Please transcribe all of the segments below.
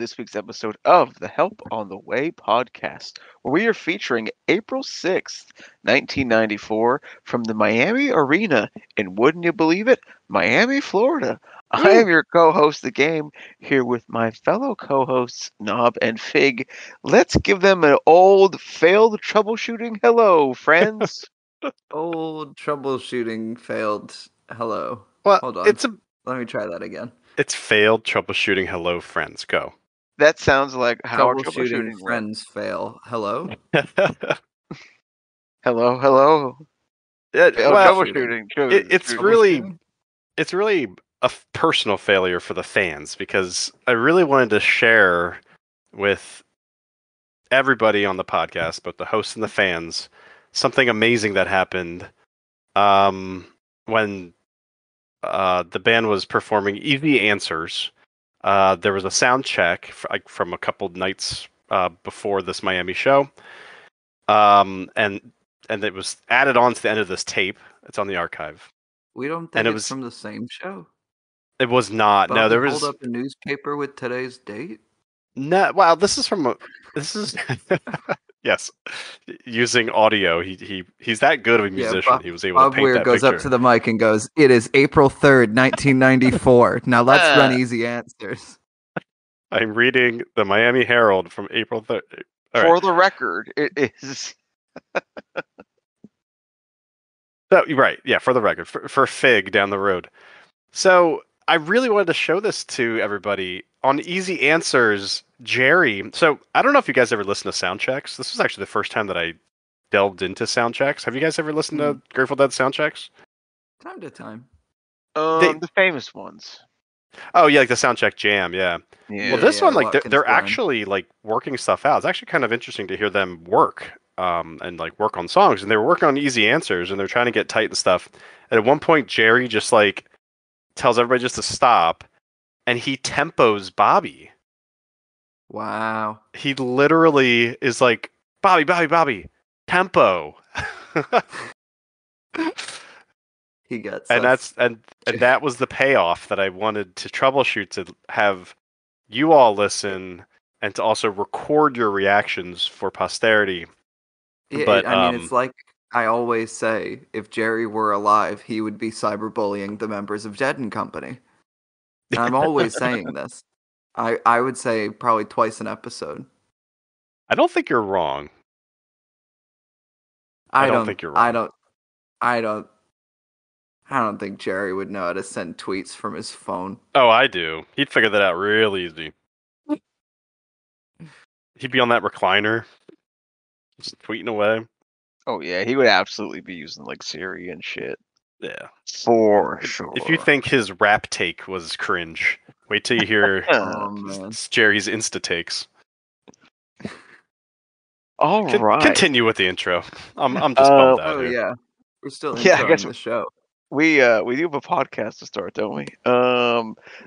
this week's episode of the Help on the Way podcast, where we are featuring April 6th, 1994, from the Miami Arena in, wouldn't you believe it, Miami, Florida. I am your co-host of the game, here with my fellow co-hosts, Knob and Fig. Let's give them an old, failed troubleshooting hello, friends. Old troubleshooting failed. Hello. Well, Hold on. Let me try that again. It's failed troubleshooting. Hello, friends. Go. That sounds like how Troubleshooting friends fail. Hello. Hello. Troubleshooting. It's really a personal failure for the fans, because I really wanted to share with everybody on the podcast, both the hosts and the fans, something amazing that happened when the band was performing Easy Answers. There was a sound check from a couple nights before this Miami show, and it was added on to the end of this tape. It's on the archive. We don't think it's from the same show. It was not. But no, there was. Hold up a newspaper with today's date. No, wow. This is yes, using audio. He's that good of a musician. He was able to paint that goes picture. Up to the mic and goes, "It is April 3rd, 1994. Now let's run Easy Answers." I'm reading the Miami Herald from April 3rd. The record, it is. Right, yeah, for the record, for Fig down the road. So I really wanted to show this to everybody. On Easy Answers, Jerry. So I don't know if you guys ever listen to sound checks. This was actually the first time that I delved into sound checks. Have you guys ever listened to Grateful Dead sound checks? Time to time. The famous ones. Oh yeah, like the sound check jam. Yeah. Well, this one, like they're actually like working stuff out. It's actually kind of interesting to hear them work. And like work on songs, and they were working on Easy Answers, and they're trying to get tight and stuff. And at one point, Jerry just like tells everybody just to stop, and he tempos Bobby. Wow. He literally is like, Bobby, tempo. He gets and that was the payoff that I wanted to troubleshoot, to have you all listen and to also record your reactions for posterity. Yeah, but I mean, it's like I always say, if Jerry were alive, he would be cyberbullying the members of Dead and Company. And I'm always saying this. I would say probably twice an episode. I don't think you're wrong. I don't think you're wrong. I don't think Jerry would know how to send tweets from his phone. Oh, I do. He'd figure that out real easy. He'd be on that recliner, just tweeting away. Oh yeah, he would absolutely be using like Siri and shit. Yeah, for sure. If you think his rap take was cringe, wait till you hear Jerry's Insta takes. All right. Continue with the intro. I'm just bummed out here. Yeah, we're still introing the show. We do have a podcast to start, don't we?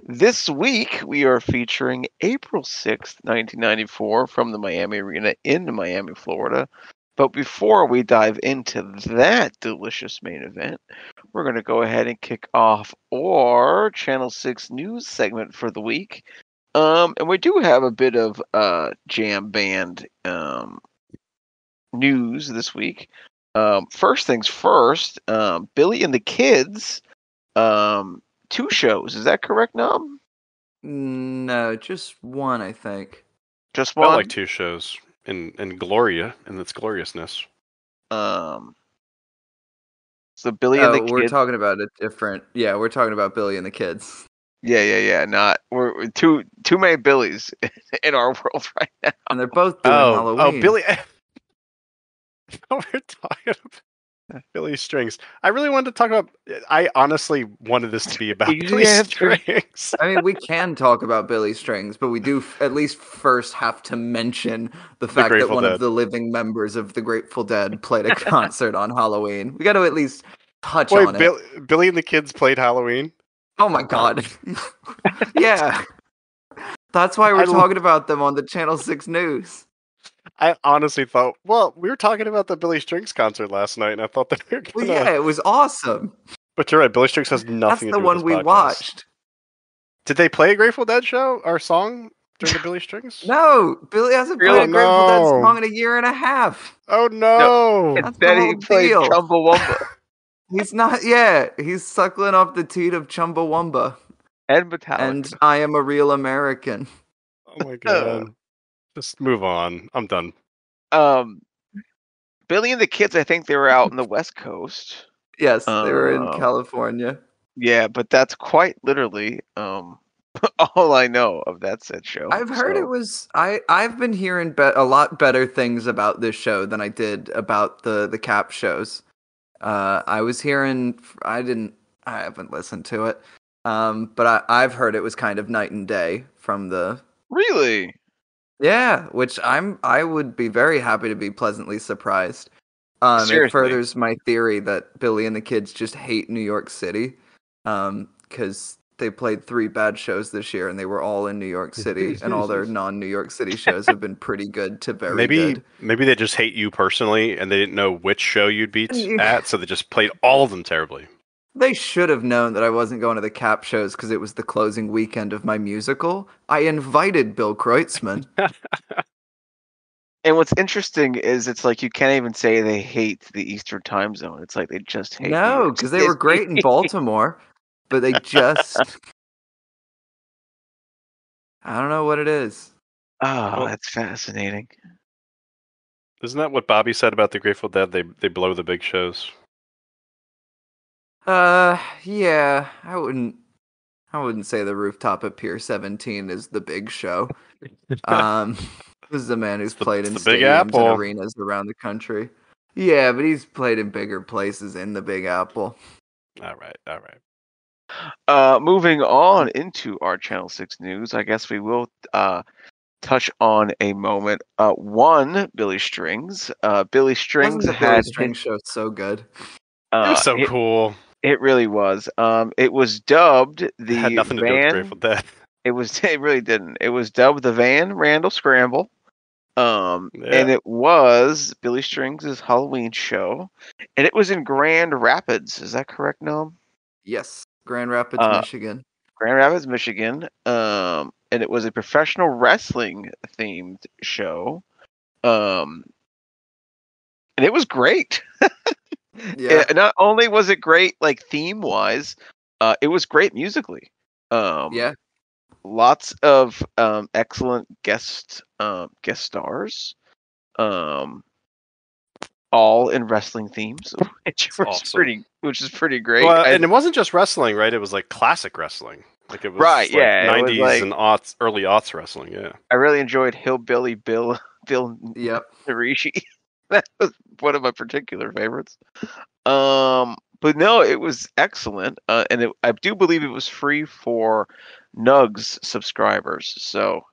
This week we are featuring April 6th, 1994, from the Miami Arena in Miami, Florida. But before we dive into that delicious main event, we're going to go ahead and kick off our Channel 6 news segment for the week. And we do have a bit of jam band news this week. First things first, Billy and the Kids, 2 shows. Is that correct, Nob? No, just one, I think. Just one? I like 2 shows in Gloria, in its gloriousness. So Billy and the Kids. We're talking about a different. Yeah, we're talking about Billy and the Kids. Yeah. We're too many Billies in our world right now. And they're both doing Halloween. Oh, Billy. We're talking about Billy Strings. I really wanted to talk about. I honestly wanted this to be about Billy Strings. I mean, we can talk about Billy Strings, but we do at least first have to mention the fact that one of the living members of the Grateful Dead played a concert on Halloween. We got to at least touch on it. Billy and the Kids played Halloween? Oh my god. Yeah. That's why we're talking about them on the Channel 6 News. I honestly thought, we were talking about the Billy Strings concert last night, and I thought that we were gonna... Well, yeah, it was awesome. But you're right, Billy Strings has nothing to do with this podcast. That's the one we watched. Did they play a Grateful Dead show or song listening to Billy Strings? No, Billy hasn't played a Grateful Dead song in a year and a half. Oh no! Instead, he played Chumbawamba. He's not. Yeah, he's suckling off the teat of Chumbawamba. And Metallica. And I Am a Real American. Oh my god! Just move on. I'm done. Billy and the Kids, I think they were out on the West Coast. Yes, they were in California. Yeah, but that's quite literally all I know of that said show. I've heard it was. I've been hearing a lot better things about this show than I did about the Cap shows. I was hearing. I haven't listened to it. But I've heard it was kind of night and day from the. Really? Yeah, which I would be very happy to be pleasantly surprised. It furthers my theory that Billy and the Kids just hate New York City, because they played 3 bad shows this year and they were all in New York City, and all their non-New York City shows have been pretty good to very good. Maybe they just hate you personally and they didn't know which show you'd beat at, so they just played all of them terribly. They should have known that I wasn't going to the Cap shows because it was the closing weekend of my musical. I invited Bill Kreutzmann. And what's interesting is it's like you can't even say they hate the Eastern time zone. It's like they just hate. No, because they were great in Baltimore, but they just... I don't know what it is. Oh, that's fascinating. Isn't that what Bobby said about the Grateful Dead? They blow the big shows. Yeah, I wouldn't say the Rooftop at Pier 17 is the big show. This is a man who's played in stadiums and arenas around the country. Yeah, but he's played in bigger places in the Big Apple. All right. Moving on into our Channel 6 news, I guess we will touch on a moment. Billy Strings. Billy Strings had Billy Strings show so good. It was so cool. It really was. It was dubbed the it had nothing to do with Grateful Dead. It really didn't. It was dubbed the Van Randall Scramble. And it was Billy Strings' Halloween show. And it was in Grand Rapids. Is that correct, Noam? Yes. Grand Rapids, Michigan. Grand Rapids, Michigan. And it was a professional wrestling themed show. And it was great. Yeah. Not only was it great, like theme wise, it was great musically. Yeah. Lots of excellent guest stars. All in wrestling themes, which is pretty great. Well, and it wasn't just wrestling, right? It was like classic wrestling. Like it was 90s and early aughts wrestling, yeah. I really enjoyed Hillbilly Bill Narishi. That was one of my particular favorites. But no, it was excellent. And I do believe it was free for Nugs subscribers. So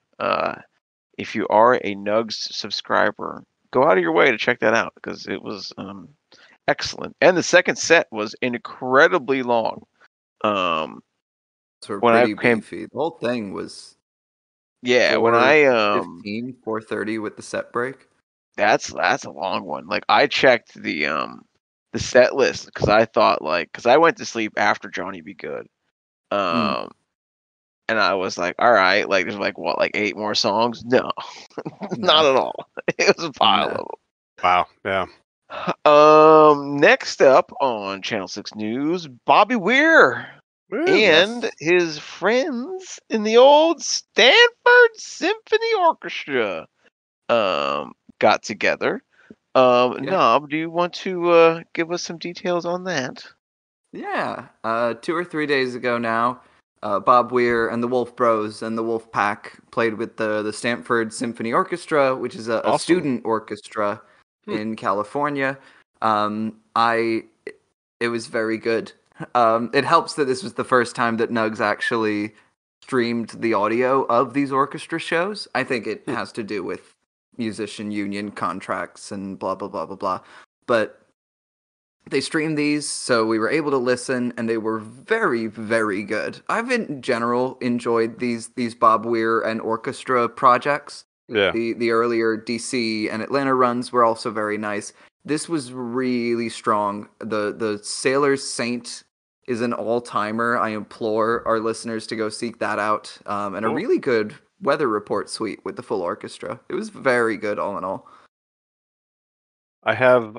if you are a Nugs subscriber, go out of your way to check that out because it was excellent. And the second set was incredibly long. So pretty beefy. The whole thing was when 4:30 with the set break. That's a long one. Like I checked the set list because I thought because I went to sleep after Johnny Be Good. And I was like, all right, there's 8 more songs? No. Not at all. It was a pile of them. Wow, yeah. Next up on Channel 6 News, Bobby Weir and his friends in the old Stanford Symphony Orchestra got together. Nob, do you want to give us some details on that? Yeah. 2 or 3 days ago now, Bob Weir and the Wolf Bros and the Wolf Pack played with the Stanford Symphony Orchestra, which is a student orchestra in California. It was very good. It helps that this was the first time that Nugs actually streamed the audio of these orchestra shows. I think it has to do with musician union contracts and blah, blah, blah, blah, blah. But they streamed these, so we were able to listen, and they were very, very good. I've in general enjoyed these Bob Weir and orchestra projects. Yeah. The earlier DC and Atlanta runs were also very nice. This was really strong. The Sailor's Saint is an all-timer. I implore our listeners to go seek that out. And a really good weather report suite with the full orchestra. It was very good, all in all. I have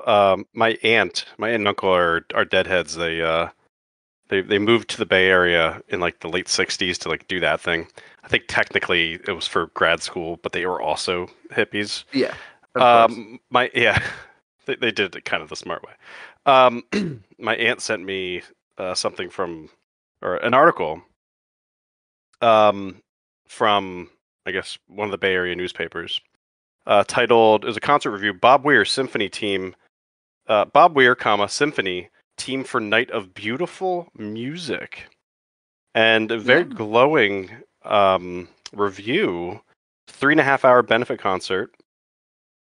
my aunt and uncle are deadheads. They moved to the Bay Area in like the late '60s to like do that thing. I think technically it was for grad school, but they were also hippies. Yeah. They did it kind of the smart way. My aunt sent me something or an article from, I guess, one of the Bay Area newspapers, titled, it was a concert review, Bob Weir Symphony Team, Bob Weir, Symphony Team for Night of Beautiful Music. And a very glowing review, 3.5-hour benefit concert.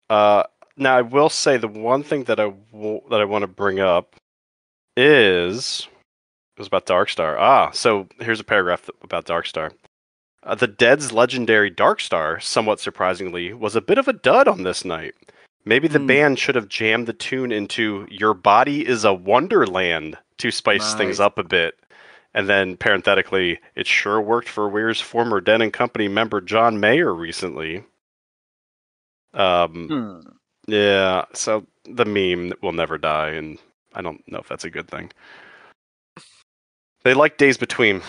Now, I will say the one thing that I want to bring up is it was about Dark Star. So here's a paragraph about Dark Star. The Dead's legendary Dark Star, somewhat surprisingly, was a bit of a dud on this night. Maybe the band should have jammed the tune into Your Body is a Wonderland to spice things up a bit. And then, parenthetically, it sure worked for Weir's former Dead and Company member John Mayer recently. Yeah, so the meme will never die, and I don't know if that's a good thing. They like Days Between.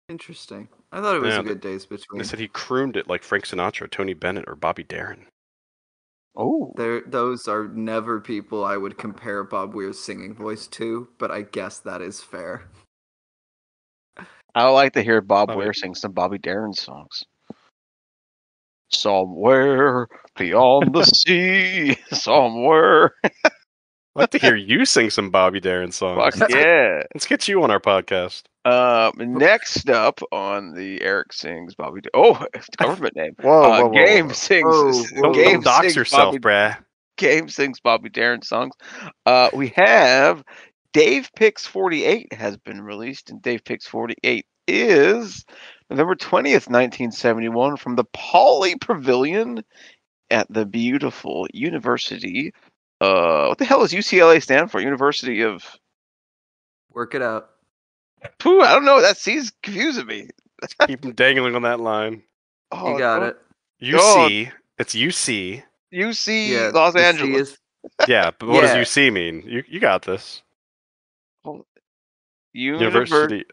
Interesting. I thought it was a good Days Between. They said he crooned it like Frank Sinatra, Tony Bennett, or Bobby Darin. Oh. Those are never people I would compare Bob Weir's singing voice to, but I guess that is fair. I would like to hear Bob Weir sing some Bobby Darin songs. Somewhere beyond the sea, somewhere. I'd like to hear you sing some Bobby Darin songs. Fuck yeah. Let's get you on our podcast. Next up on the Eric Sings Bobby government name. Whoa. Game sings. Don't dox yourself, brah. Game sings Bobby Darin songs. We have Dave Picks 48 has been released, and Dave Picks 48 is November 20th, 1971, from the Pauley Pavilion at the beautiful University. What the hell does UCLA stand for? University of... Work it out. I don't know. That C's confusing me. Keep dangling on that line. Oh, you got it. UC. It's UC. UC Los Angeles. Yeah, but what does UC mean? You got this. University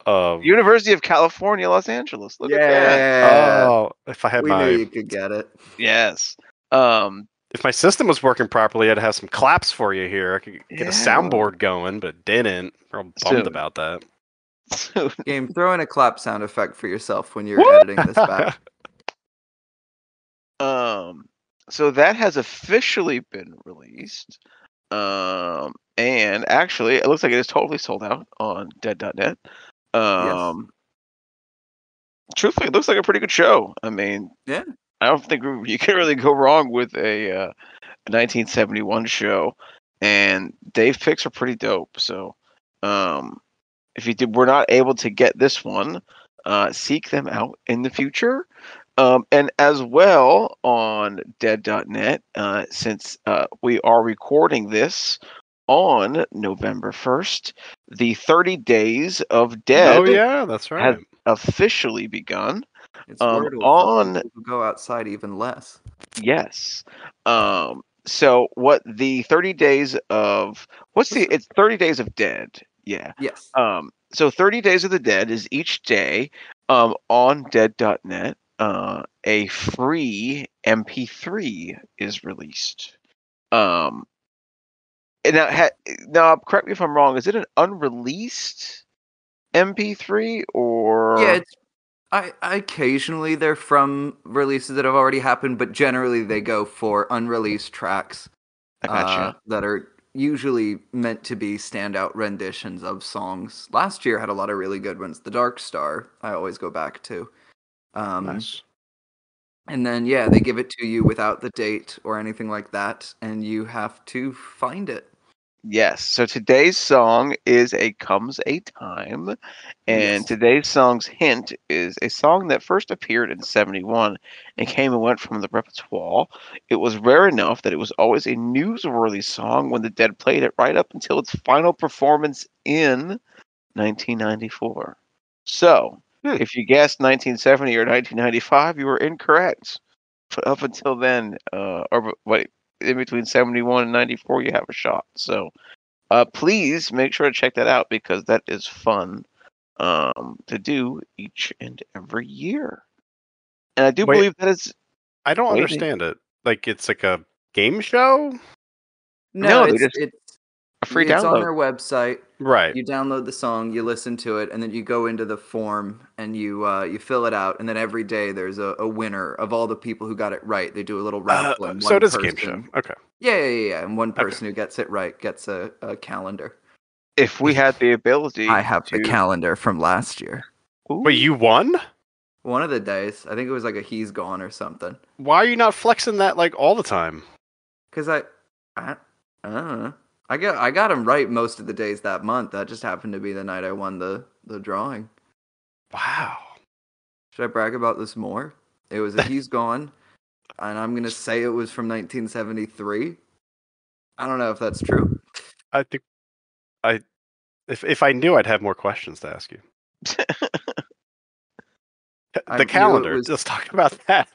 of California, Los Angeles. Look at that. Oh, if I had we knew you could get it. Yes. If my system was working properly, I'd have some claps for you here. I could get a soundboard going, but it didn't. I'm bummed about that. Game, throw in a clap sound effect for yourself when you're editing this back. So that has officially been released. And actually, it looks like it is totally sold out on dead.net. Truthfully, it looks like a pretty good show. I mean, I don't think you can really go wrong with a 1971 show. And Dave Picks are pretty dope. So if you were not able to get this one, seek them out in the future. And as well on dead.net, since we are recording this on November 1st, the 30 Days of Dead that's right. has officially begun. It's on go outside even less. Yes. So what the 30 days of it's 30 Days of Dead. Yeah. Yes. So 30 Days of the Dead is each day on dead.net. A free MP3 is released. Now, correct me if I'm wrong. Is it an unreleased MP3 or? Yeah, I occasionally they're from releases that have already happened, but generally they go for unreleased tracks. I gotcha. That are usually meant to be standout renditions of songs. Last year had a lot of really good ones. The Dark Star, I always go back to. Nice. And then, they give it to you without the date or anything like that, and you have to find it. Yes. So today's song is Comes a Time, and today's song's hint is a song that first appeared in 71 and came and went from the repertoire. It was rare enough that it was always a newsworthy song when the Dead played it right up until its final performance in 1994. So, If you guessed 1970 or 1995, you were incorrect. But up until then, in between 71 and 94, you have a shot. So please make sure to check that out because that is fun to do each and every year. And I do believe that is. I don't understand it. Like it's like a game show? No, it's a free download. It's on their website. Right. You download the song, you listen to it, and then you go into the form and you fill it out. And then every day there's a winner of all the people who got it right. They do a little raffle. And so it is a game show. Okay. Yeah. And one person who gets it right gets a calendar. If we had the ability, I have the calendar from last year. Ooh. Wait, you won? One of the days. I think it was like a He's Gone or something. Why are you not flexing that like all the time? Because I don't know. I got him right most of the days that month. That just happened to be the night I won the drawing. Wow. Should I brag about this more? It was a He's Gone, and I'm gonna say it was from 1973. I don't know if that's true. I think if I knew, I'd have more questions to ask you. The calendar. Let's talk about that.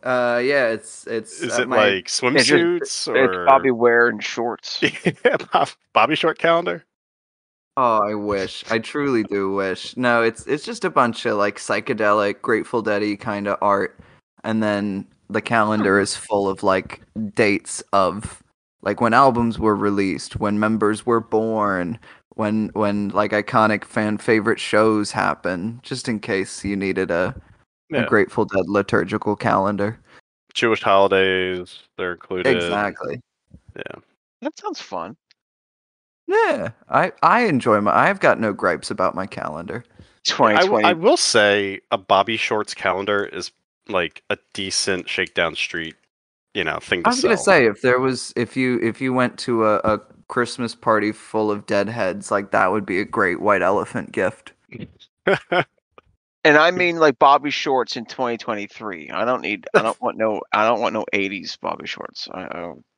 Yeah, it's. Is it like swimsuits or it's Bobby wearing shorts? Yeah, Bobby short calendar. Oh, I wish. I truly do wish. No, it's just a bunch of like psychedelic, Grateful Dead-y kind of art, and then the calendar is full of like dates of like when albums were released, when members were born, when like iconic fan favorite shows happen, just in case you needed a Grateful Dead liturgical calendar. Jewish holidays, they're included. Exactly. Yeah. That sounds fun. Yeah. I enjoy I've got no gripes about my calendar. 2020. I will say a Bobby Shorts calendar is like a decent shakedown street, thing to sell. I was gonna say if you went to a Christmas party full of deadheads, like that would be a great white elephant gift. And I mean like Bobby shorts in 2023. I don't want no 80s Bobby shorts.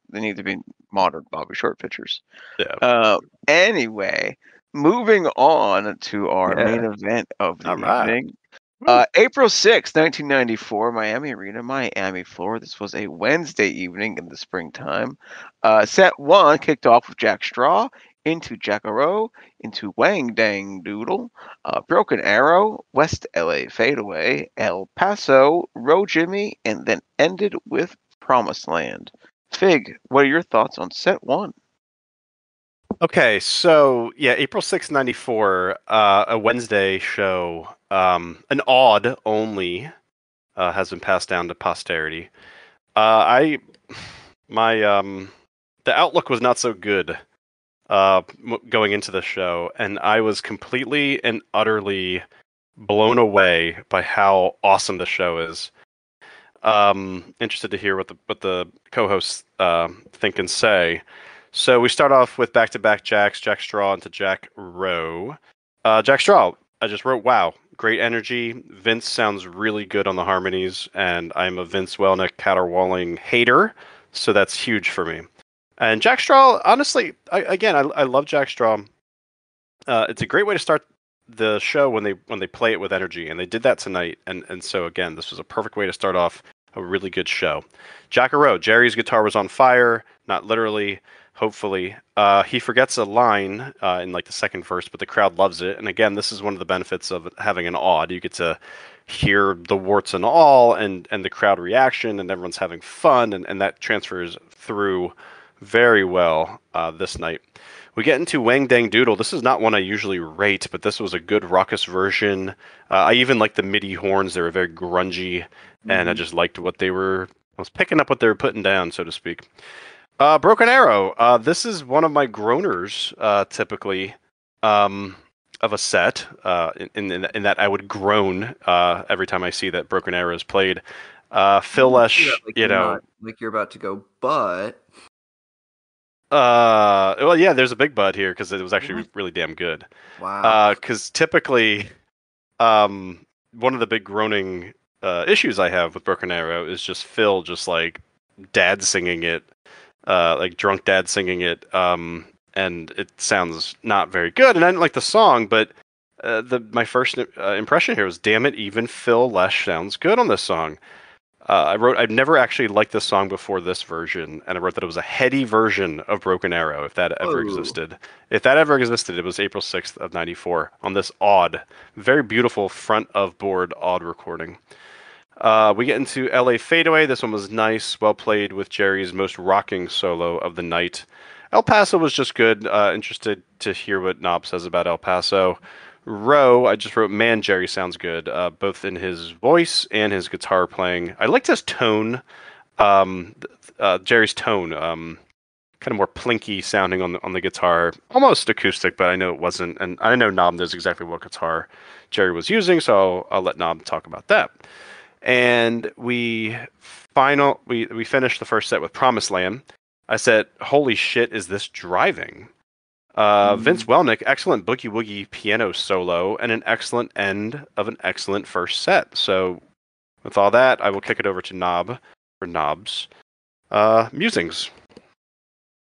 They need to be modern Bobby short pictures. Yeah. Anyway, moving on to our main event of the evening. April 6, 1994, Miami Arena, Miami, Florida. This was a Wednesday evening in the springtime. Set 1 kicked off with Jack-A-Roe into Jack-A-Roe, into Wang Dang Doodle, Broken Arrow, West LA Fadeaway, El Paso, Roe Jimmy, and then ended with Promised Land. Fig, what are your thoughts on set 1? Okay, so yeah, April 6th, 94, a Wednesday show. An odd only has been passed down to posterity. The outlook was not so good going into the show, and I was completely and utterly blown away by how awesome the show is. Interested to hear what the co-hosts think and say. So we start off with back-to-back Jack-A-Roe into Jack-A-Roe. Jack-A-Roe, I just wrote, wow, great energy. Vince sounds really good on the harmonies, and I'm a Vince Welnick caterwauling hater, so that's huge for me. And Jack-A-Roe, honestly, I love Jack-A-Roe. It's a great way to start the show when they play it with energy, and they did that tonight. And so again, this was a perfect way to start off a really good show. Jack-A-Roe, Jerry's guitar was on fire, not literally, hopefully. He forgets a line in like the second verse, but the crowd loves it. And again, this is one of the benefits of having an odd. You get to hear the warts and all, and the crowd reaction, and everyone's having fun, and that transfers through very well this night. We get into Wang Dang Doodle. This is not one I usually rate, but this was a good raucous version. I even liked the MIDI horns. They were very grungy, and I just liked I was picking up what they were putting down, so to speak. Broken Arrow. This is one of my groaners, typically, of a set, in that I would groan every time I see that Broken Arrow is played. Phil Lesh, like you're about to go, but... well, yeah, there's a big but here because it was actually really damn good. Wow. Because typically, one of the big groaning issues I have with Broken Arrow is just Phil just like dad singing it, like drunk dad singing it, and it sounds not very good. And I didn't like the song, but My first impression here was, damn it, even Phil Lesh sounds good on this song. I've never actually liked this song before this version, and I wrote that it was a heady version of Broken Arrow, if that ever existed. If that ever existed, it was April 6th of 94 on this odd, very beautiful front of board odd recording. We get into LA Fadeaway. This one was nice, well played with Jerry's most rocking solo of the night. El Paso was just good. Interested to hear what Knob says about El Paso. Roe, I just wrote, man, Jerry sounds good, both in his voice and his guitar playing. I liked his tone, Jerry's tone, kind of more plinky sounding on the guitar, almost acoustic, but I know it wasn't, and I know Knob knows exactly what guitar Jerry was using, so I'll let Knob talk about that. And we finished the first set with Promised Land. I said, holy shit, is this driving? Vince Welnick, excellent boogie woogie piano solo, and an excellent end of an excellent first set. So, with all that, I will kick it over to Knob for Knob's musings.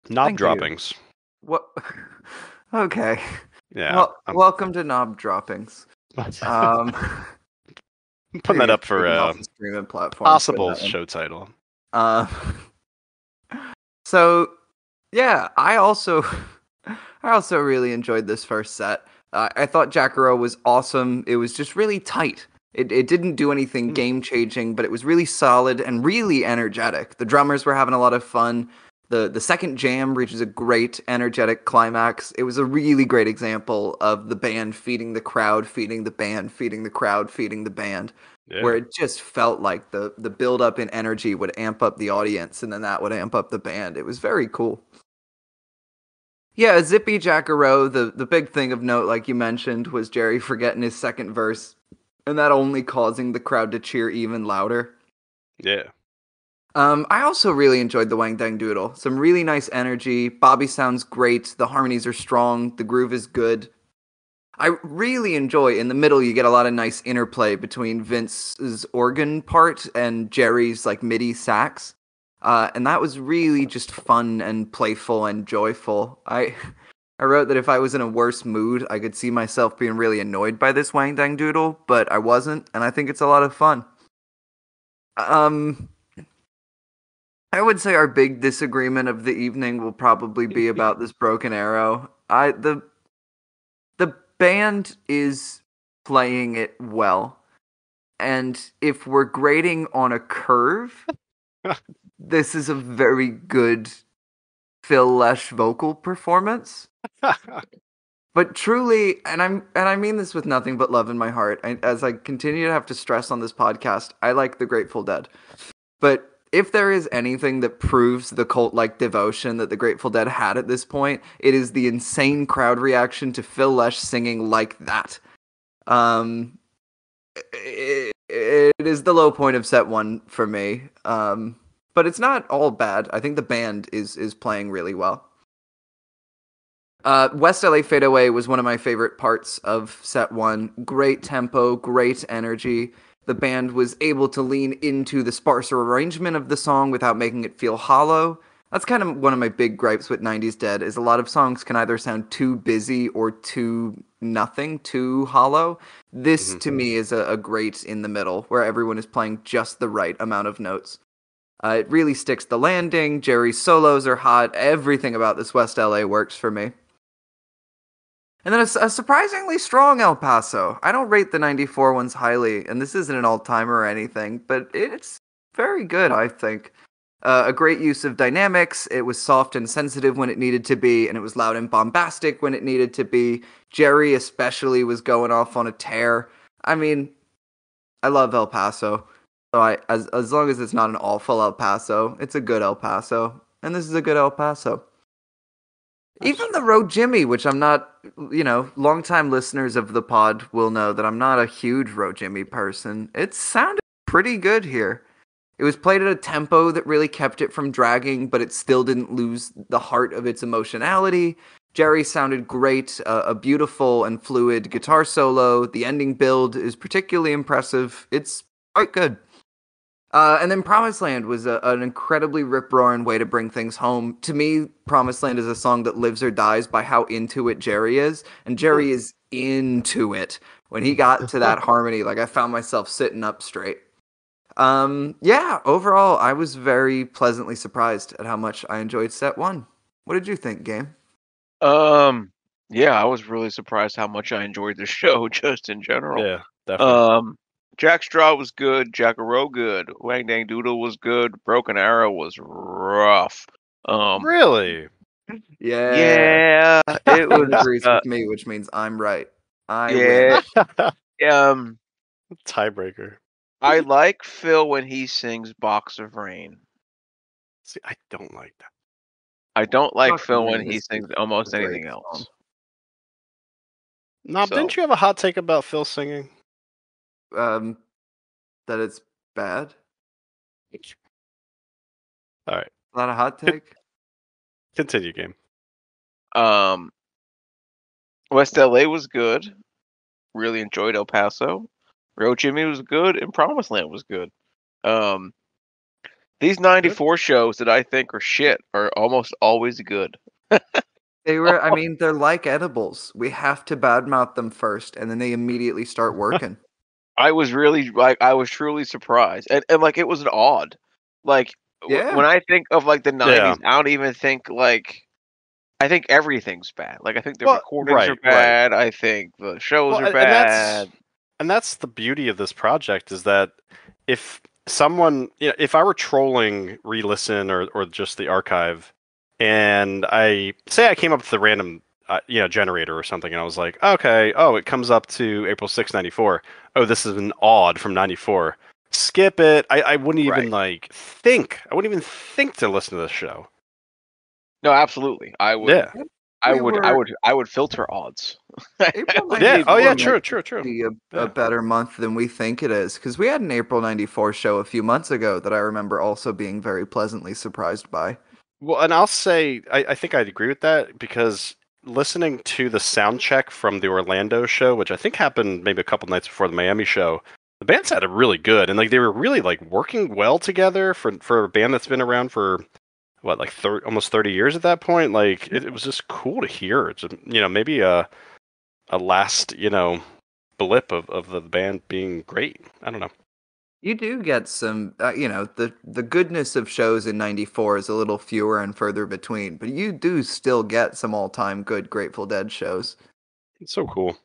Knob droppings. What? Okay. Yeah. Well, welcome to Knob droppings. I'm putting that up for streaming platform. Possible show title. So, yeah, I also really enjoyed this first set. I thought Jack-A-Roe was awesome. It was just really tight. It didn't do anything game-changing, but it was really solid and really energetic. The drummers were having a lot of fun. The second jam reaches a great, energetic climax. It was a really great example of the band feeding the crowd, feeding the band, feeding the crowd, feeding the band, where it just felt like the build-up in energy would amp up the audience, and then that would amp up the band. It was very cool. Yeah, zippy Jack-A-Roe, the big thing of note, like you mentioned, was Jerry forgetting his second verse, and that only causing the crowd to cheer even louder. Yeah. I also really enjoyed the Wang Doodle. Some really nice energy. Bobby sounds great. The harmonies are strong. The groove is good. I really enjoy, in the middle, you get a lot of nice interplay between Vince's organ part and Jerry's like MIDI sax. And that was really just fun and playful and joyful. I wrote that if I was in a worse mood, I could see myself being really annoyed by this Wang Doodle, but I wasn't, and I think it's a lot of fun. I would say our big disagreement of the evening will probably be about this Broken Arrow. The band is playing it well, and if we're grading on a curve, this is a very good Phil Lesh vocal performance. But truly, and I mean this with nothing but love in my heart, as I continue to have to stress on this podcast, I like the Grateful Dead. But if there is anything that proves the cult-like devotion that the Grateful Dead had at this point, it is the insane crowd reaction to Phil Lesh singing like that. It is the low point of set one for me. But it's not all bad. I think the band is playing really well. West LA Fadeaway was one of my favorite parts of set one. Great tempo, great energy. The band was able to lean into the sparser arrangement of the song without making it feel hollow. That's kind of one of my big gripes with 90s Dead, is a lot of songs can either sound too busy or too nothing, too hollow. This, to me, is a great in the middle, where everyone is playing just the right amount of notes. It really sticks the landing, Jerry's solos are hot, everything about this West LA works for me. And then a surprisingly strong El Paso. I don't rate the 94 ones highly, and this isn't an all-timer or anything, but it's very good, I think. A great use of dynamics. It was soft and sensitive when it needed to be, and it was loud and bombastic when it needed to be. Jerry especially was going off on a tear. I mean, I love El Paso. So as long as it's not an awful El Paso, it's a good El Paso. And this is a good El Paso. Even the Road Jimmy, which I'm not, longtime listeners of the pod will know that I'm not a huge Road Jimmy person. It sounded pretty good here. It was played at a tempo that really kept it from dragging, but it still didn't lose the heart of its emotionality. Jerry sounded great, a beautiful and fluid guitar solo. The ending build is particularly impressive. It's quite good. And then Promised Land was an incredibly rip-roaring way to bring things home. To me, Promised Land is a song that lives or dies by how into it Jerry is. And Jerry is into it. When he got to that harmony, like I found myself sitting up straight. Overall, I was very pleasantly surprised at how much I enjoyed set 1. What did you think, Game? I was really surprised how much I enjoyed the show just in general. Yeah, definitely. Jack Straw was good, Jack-A-Roe good, Wang Dang Doodle was good, Broken Arrow was rough. Really? Yeah. It was agrees with me, which means I'm right. I win. Tiebreaker. I like Phil when he sings Box of Rain. See, I don't like that. I don't like Phil when he sings almost anything else. Knob, didn't you have a hot take about Phil singing? That it's bad? All right. Not a hot take? Continue, Game. West LA was good. Really enjoyed El Paso. Real Jimmy was good, and Promised Land was good. These 94 shows that I think are shit are almost always good. They're like edibles. We have to badmouth them first, and then they immediately start working. I was truly surprised. And like, it was an odd. Like, when I think of, like, the 90s, I don't even think, like, I think everything's bad. Like, I think the recordings are bad. I think the shows are bad. And that's the beauty of this project, is that if someone, if I were trolling re-listen or just the archive, and I came up with a random generator or something, and I was like, okay, it comes up to April 6, 94. Oh, this is an odd from 94. Skip it. I wouldn't even think. I wouldn't even think to listen to this show. No, absolutely. I would. Yeah. I would filter odds. True. Be a better month than we think it is, because we had an April 94 show a few months ago that I remember also being very pleasantly surprised by. Well, and I'll say I think I'd agree with that, because listening to the sound check from the Orlando show, which I think happened maybe a couple nights before the Miami show, the band sounded really good, and like they were really like working well together for a band that's been around for almost 30 years at that point. Like it was just cool to hear. It's maybe a last blip of the band being great. I don't know. You do get some, the goodness of shows in 94 is a little fewer and further between, but you do still get some all-time good Grateful Dead shows. It's so cool.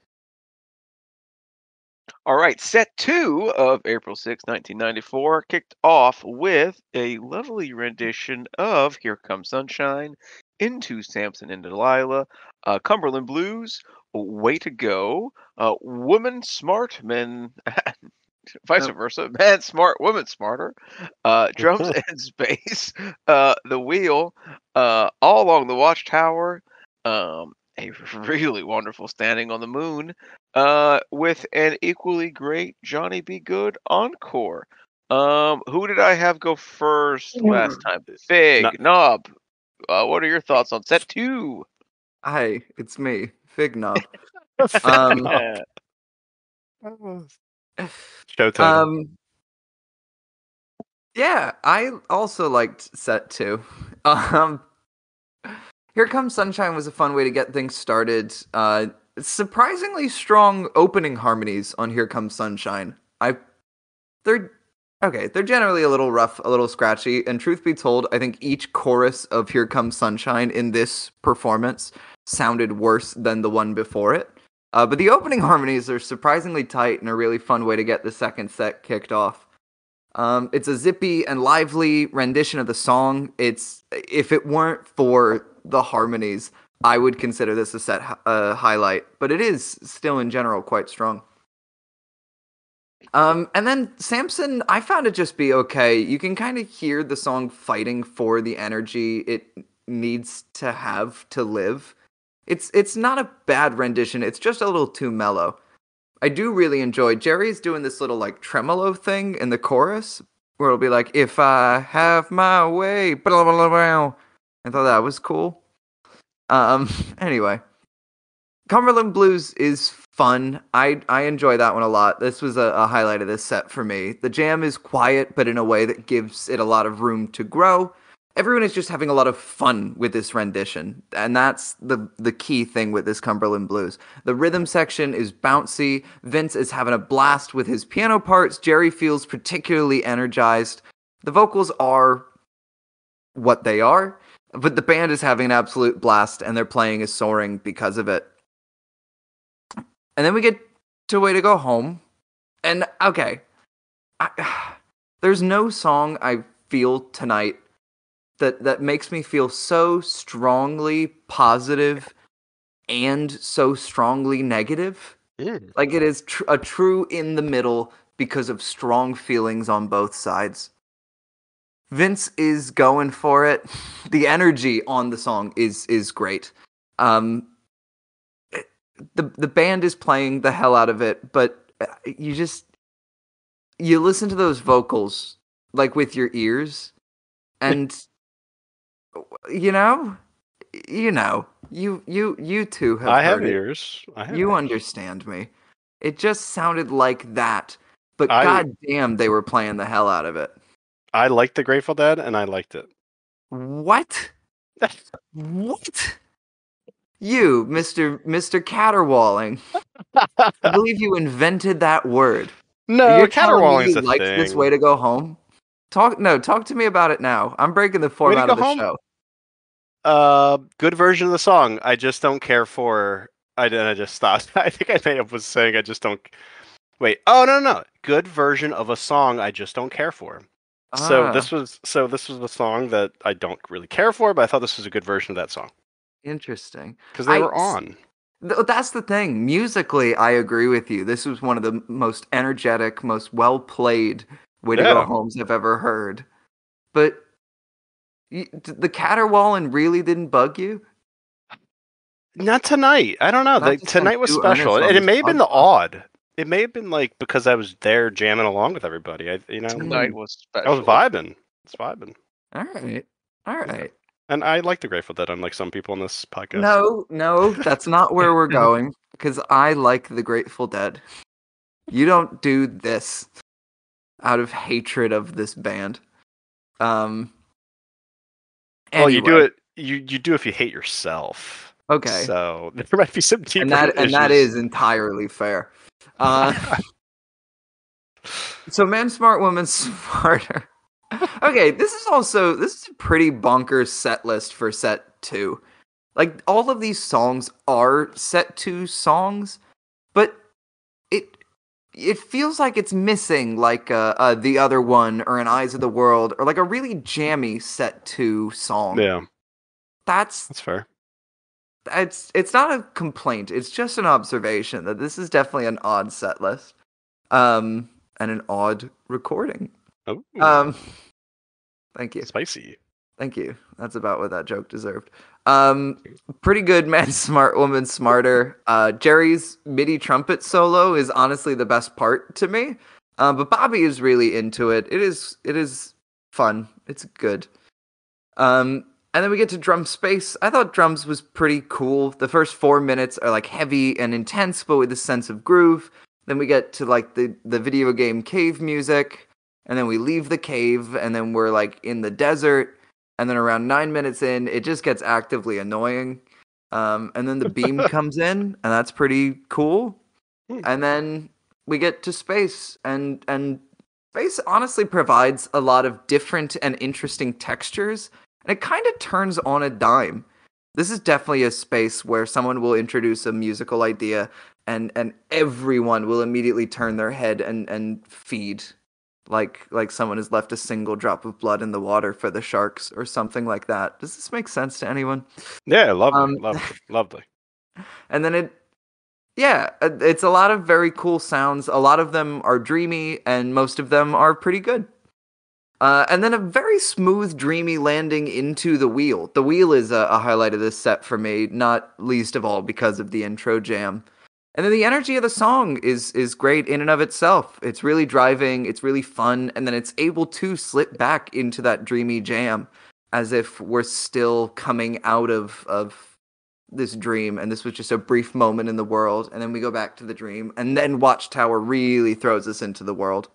All right, set 2 of April 6, 1994 kicked off with a lovely rendition of Here Comes Sunshine, Into Samson and Delilah, Cumberland Blues, Way to Go, Woman Smart, Men... Vice versa. Man smart, woman smarter. Drums and bass. The Wheel. All Along the Watchtower. A really wonderful Standing on the Moon. With an equally great Johnny B. Goode encore. Who did I have go first last time? Fig, Knob. What are your thoughts on set 2? Hi, it's me, Fig Knob. Showtime. I also liked set 2. Here Comes Sunshine was a fun way to get things started. Surprisingly strong opening harmonies on Here Comes Sunshine. They're generally a little rough, a little scratchy, and truth be told, I think each chorus of Here Comes Sunshine in this performance sounded worse than the one before it. But the opening harmonies are surprisingly tight and a really fun way to get the second set kicked off. It's a zippy and lively rendition of the song. If it weren't for the harmonies, I would consider this a set highlight, but it is still in general quite strong. And then Samson, I found it just be okay. You can kind of hear the song fighting for the energy it needs to have to live. It's not a bad rendition, it's just a little too mellow. I do really enjoy Jerry's doing this little like tremolo thing in the chorus, where it'll be like, if I have my way, blah, blah, blah. I thought that was cool. Anyway, Cumberland Blues is fun. I enjoy that one a lot. This was a highlight of this set for me. The jam is quiet, but in a way that gives it a lot of room to grow. everyone is just having a lot of fun with this rendition, and that's the key thing with this Cumberland Blues. The rhythm section is bouncy. Vince is having a blast with his piano parts. Jerry feels particularly energized. The vocals are what they are, but the band is having an absolute blast, and their playing is soaring because of it. And then we get to Way to Go Home, and okay, there's no song I feel tonight that makes me feel so strongly positive and so strongly negative. Like it is a true in the middle because of strong feelings on both sides. Vince is going for it. The energy on the song is great. The band is playing the hell out of it, but you listen to those vocals like with your ears, and you two have I heard have it. ears. You understand me. It just sounded like that, but goddamn, they were playing the hell out of it. I liked the Grateful Dead, and I liked it. What? What? You, Mr. Caterwauling. I believe you invented that word. No, caterwauling is a likes thing. This Way to Go Home? Talk to me about it now. I'm breaking the format of the show. Good version of the song. I just don't care for. I just stopped. I think I may have was saying I just don't. Wait. Oh no. Good version of a song I just don't care for. So this was the song that I don't really care for, but I thought this was a good version of that song. Interesting. Because they were on. That's the thing. Musically, I agree with you. This was one of the most energetic, most well-played Way to Go Homes I've ever heard. But the caterwauling really didn't bug you? Not tonight. I don't know. Tonight was special. And it may have been the odd. It may have been like because I was there jamming along with everybody. Tonight was special. I was vibing. It's vibing. All right. And I like the Grateful Dead, unlike some people in this podcast. No, that's not where we're going. Because I like the Grateful Dead. You don't do this out of hatred of this band. Well, you do it. You do if you hate yourself. Okay. So there might be some deeper issues. And that is entirely fair. So Man Smart, Woman Smarter. Okay, this is a pretty bonkers set list for set 2. Like, all of these songs are set 2 songs, but it feels like it's missing like The Other One or An Eyes of the World or like a really jammy set 2 song. Yeah. That's fair. It's not a complaint. It's just an observation that this is definitely an odd set list. And an odd recording. Oh. Thank you. Spicy. Thank you. That's about what that joke deserved. Pretty good Man Smart, Woman Smarter. Jerry's MIDI trumpet solo is honestly the best part to me. But Bobby is really into it. It is fun. It's good. And then we get to drum space. I thought drums was pretty cool. The first 4 minutes are like heavy and intense, but with a sense of groove. Then we get to like the video game cave music, and then we leave the cave, and then we're like in the desert, and then around 9 minutes in, it just gets actively annoying. And then the beam comes in, and that's pretty cool. And then we get to space, and space honestly provides a lot of different and interesting textures, and it kind of turns on a dime. This is definitely a space where someone will introduce a musical idea, and everyone will immediately turn their head and feed, like someone has left a single drop of blood in the water for the sharks or something like that. Does this make sense to anyone? Yeah, lovely. And then it's a lot of very cool sounds. A lot of them are dreamy, and most of them are pretty good. And then a very smooth, dreamy landing into the wheel. The wheel is a highlight of this set for me, not least of all because of the intro jam. And then the energy of the song is great in and of itself. It's really driving, it's really fun, and then it's able to slip back into that dreamy jam as if we're still coming out of this dream, and this was just a brief moment in the world, and then we go back to the dream, and then Watchtower really throws us into the world.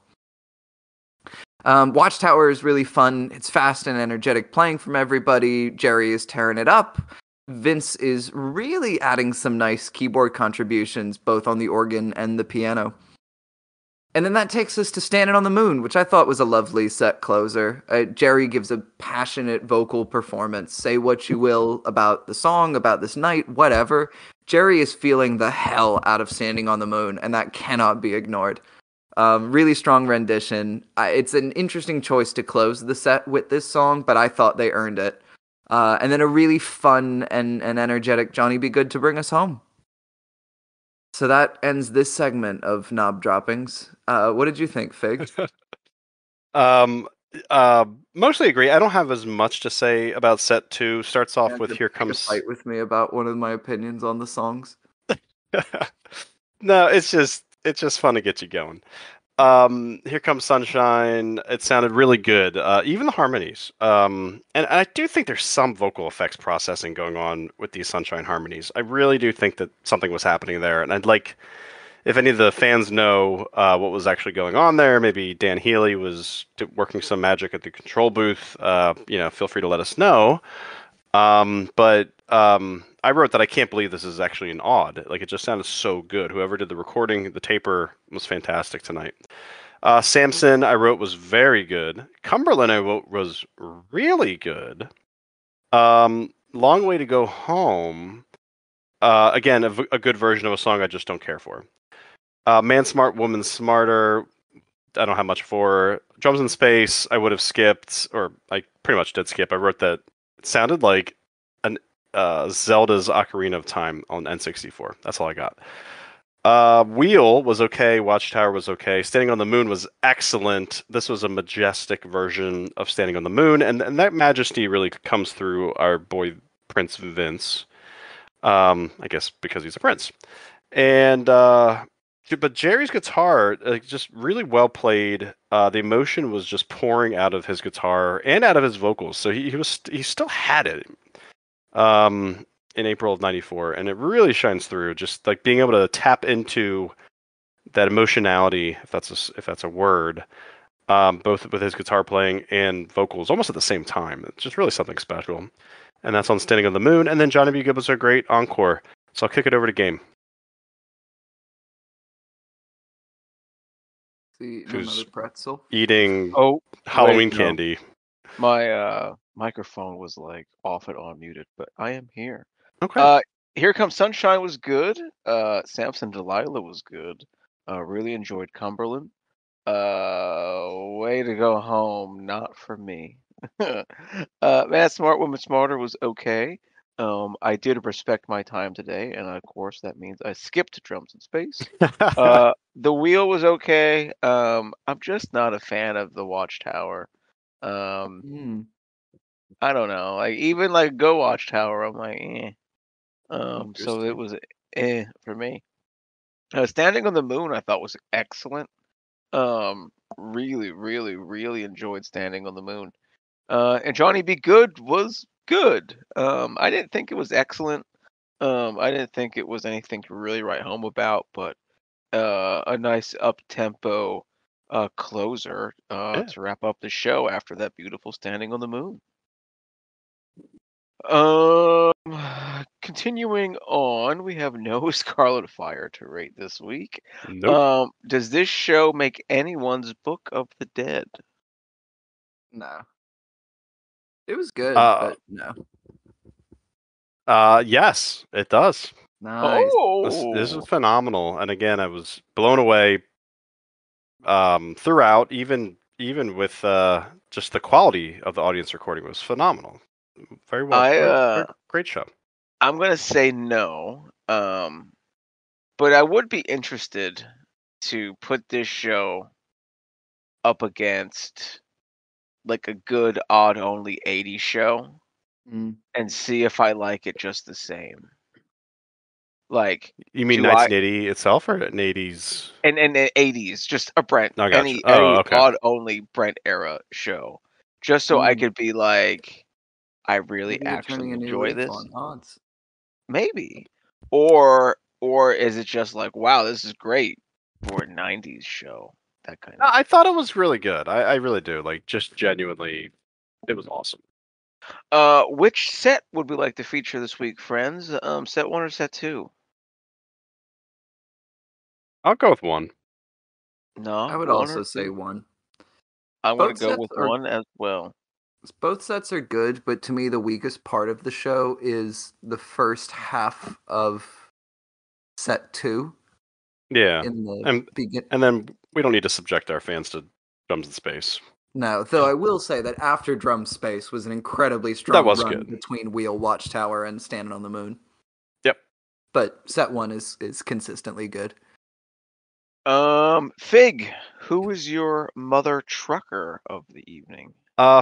Watchtower is really fun. It's fast and energetic playing from everybody. Jerry is tearing it up. Vince is really adding some nice keyboard contributions, both on the organ and the piano. And then that takes us to Standing on the Moon, which I thought was a lovely set closer. Jerry gives a passionate vocal performance. Say what you will about the song, about this night, whatever. Jerry is feeling the hell out of Standing on the Moon, and that cannot be ignored. Really strong rendition. It's an interesting choice to close the set with this song, but I thought they earned it. And then a really fun and energetic Johnny Be Good to bring us home. So that ends this segment of Knob Droppings. What did you think, Fig? Mostly agree. I don't have as much to say about set 2. Starts off with Here Comes... fight with me about one of my opinions on the songs. No, it's just fun to get you going. Here Comes Sunshine. It sounded really good. Even the harmonies. And I do think there's some vocal effects processing going on with these Sunshine harmonies. I really do think that something was happening there. And I'd like, if any of the fans know what was actually going on there, maybe Dan Healy was working some magic at the control booth, feel free to let us know. But I wrote that I can't believe this is actually an odd. Like, it just sounded so good. Whoever did the recording, the taper, was fantastic tonight. Samson, I wrote, was very good. Cumberland, I wrote, was really good. Long Way to Go Home. Again, a good version of a song I just don't care for. Man Smart, Woman Smarter. I don't have much for. Drums in Space, I would have skipped, or I pretty much did skip. I wrote that it sounded like an Zelda's Ocarina of Time on N64. That's all I got. Wheel was okay. Watchtower was okay. Standing on the Moon was excellent. This was a majestic version of Standing on the Moon, and that majesty really comes through our boy Prince Vince. I guess because he's a prince. And but Jerry's guitar, just really well played. The emotion was just pouring out of his guitar and out of his vocals. So he still had it. In April of '94, and it really shines through. Just like being able to tap into that emotionality, if that's a word, both with his guitar playing and vocals, almost at the same time. It's just really something special, and that's on Standing on the Moon. And then Johnny B. Good was a great encore. So I'll kick it over to Game. Who's pretzel? Eating Halloween candy. My microphone was like off and on muted, but I am here. Okay. Here Comes Sunshine was good. Samson Delilah was good. Really enjoyed Cumberland. Way to Go Home, not for me. Man Smart, Woman Smarter was okay. I did respect my time today, and of course that means I skipped Drums in Space. The Wheel was okay. I'm just not a fan of the Watchtower. I don't know. Like, even like Go Watchtower, I'm like, eh. So it was for me. Standing on the Moon, I thought was excellent. Really, really, really enjoyed Standing on the Moon. And Johnny Be Good was good. I didn't think it was excellent. I didn't think it was anything to really write home about, but a nice up-tempo closer to wrap up the show after that beautiful Standing on the Moon. Continuing on, we have no Scarlet Fire to rate this week. Nope. Does this show make anyone's Book of the Dead? No. It was good, but no. Yes, it does. Nice. This is phenomenal, and again, I was blown away throughout, even with just the quality of the audience recording was phenomenal. Very well. Great show. I'm gonna say no, but I would be interested to put this show up against like a good odd only 80s show and see if I like it just the same. Like, you mean 1980 itself or an 80s? And 80s, just a Brent, oh, any okay. odd only Brent era show, just so I could be like, I really actually enjoy this. Maybe, or is it just like, wow, this is great for a 90s show? that kind of. I thought it was really good. I really do. Like, just genuinely, it was awesome. Which set would we like to feature this week, friends? Set 1 or set 2? I'll go with 1. No, I would also say 1. I'm going to go with 1 as well. Both sets are good, but to me the weakest part of the show is the first half of set 2. Yeah. And then we don't need to subject our fans to Drums in Space. No, though I will say that After Drum Space was an incredibly strong run between Wheel Watchtower and Standing on the Moon. Yep. But set 1 is consistently good. Fig, who is your mother trucker of the evening?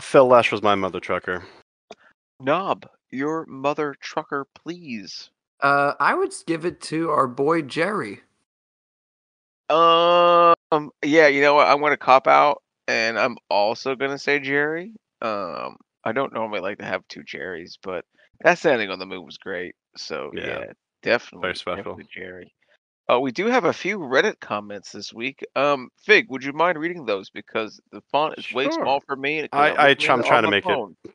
Phil Lesh was my mother trucker. Knob, your mother trucker, please. I would give it to our boy Jerry. Yeah, you know what? I'm going to cop out, and I'm also going to say Jerry. I don't normally like to have 2 Jerrys, but that Standing on the Moon was great. So yeah, definitely, very special. Definitely Jerry. We do have a few Reddit comments this week. Fig, would you mind reading those because the font is way small for me? I'm trying to make phone. it.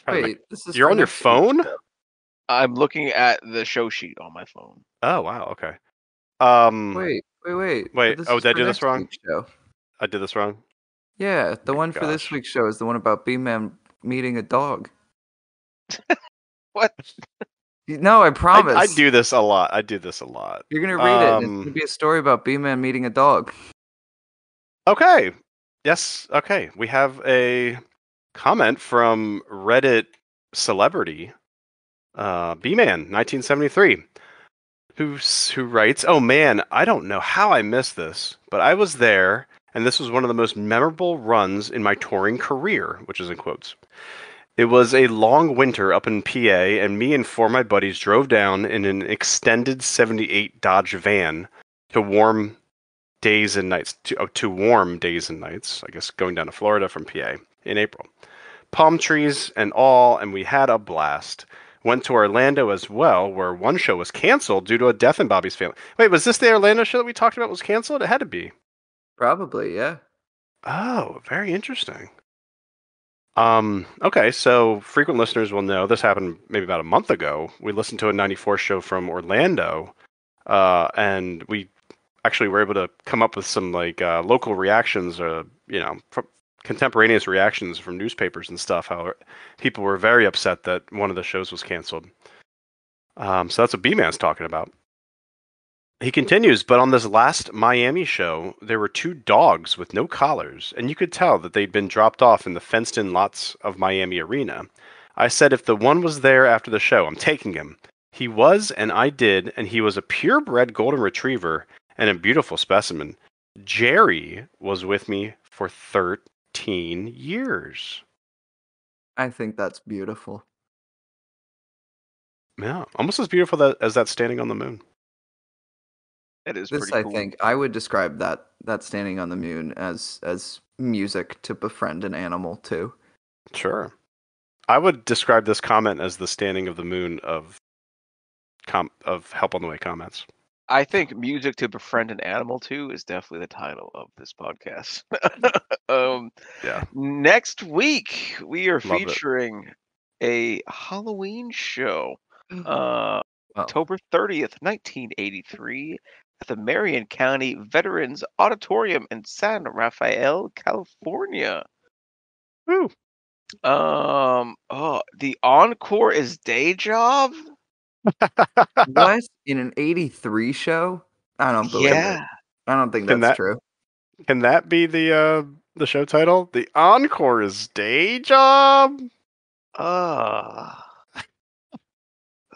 Wait, this is you're on your phone? I'm looking at the show sheet on my phone. Oh wow, okay. Wait. Did I do this wrong? I did this wrong? Yeah, the one for this week's show is the one about B-Man meeting a dog. What? No, I promise. I do this a lot. You're going to read it, and it's going to be a story about B-Man meeting a dog. Okay. Yes, okay. We have a comment from Reddit celebrity, B-Man, 1973. Who writes, "Oh man, I don't know how I missed this, but I was there, and this was one of the most memorable runs in my touring career," which is in quotes. "It was a long winter up in PA, and me and 4 of my buddies drove down in an extended 78 Dodge van to warm days and nights, I guess going down to Florida from PA in April. Palm trees and all, and we had a blast. Went to Orlando as well, where one show was canceled due to a death in Bobby's family." Wait, was this the Orlando show that we talked about was canceled? It had to be. Probably, yeah. Oh, very interesting. Okay, so frequent listeners will know this happened maybe about a month ago. We listened to a 94 show from Orlando, and we actually were able to come up with some local reactions, contemporaneous reactions from newspapers and stuff, how people were very upset that one of the shows was canceled. So that's what B-Man's talking about. He continues, "But on this last Miami show, there were 2 dogs with no collars, and you could tell that they'd been dropped off in the fenced-in lots of Miami Arena. I said if the one was there after the show, I'm taking him. He was, and I did, and he was a purebred golden retriever and a beautiful specimen. Jerry was with me for 13 years. I think that's beautiful. Yeah, almost as beautiful as that Standing on the Moon. That is pretty cool. I think I would describe that Standing on the Moon as music to befriend an animal too. Sure. I would describe this comment as the Standing of the Moon of Help on the Way comments. I think music to befriend an animal too is definitely the title of this podcast. Yeah. Next week we are featuring a Halloween show. October 30th, 1983, at the Marion County Veterans Auditorium in San Rafael, California. Woo. The encore is Day Job. What? In an 83 show? I don't believe it. I don't think that's true. Can that be the show title? The encore is Day Job.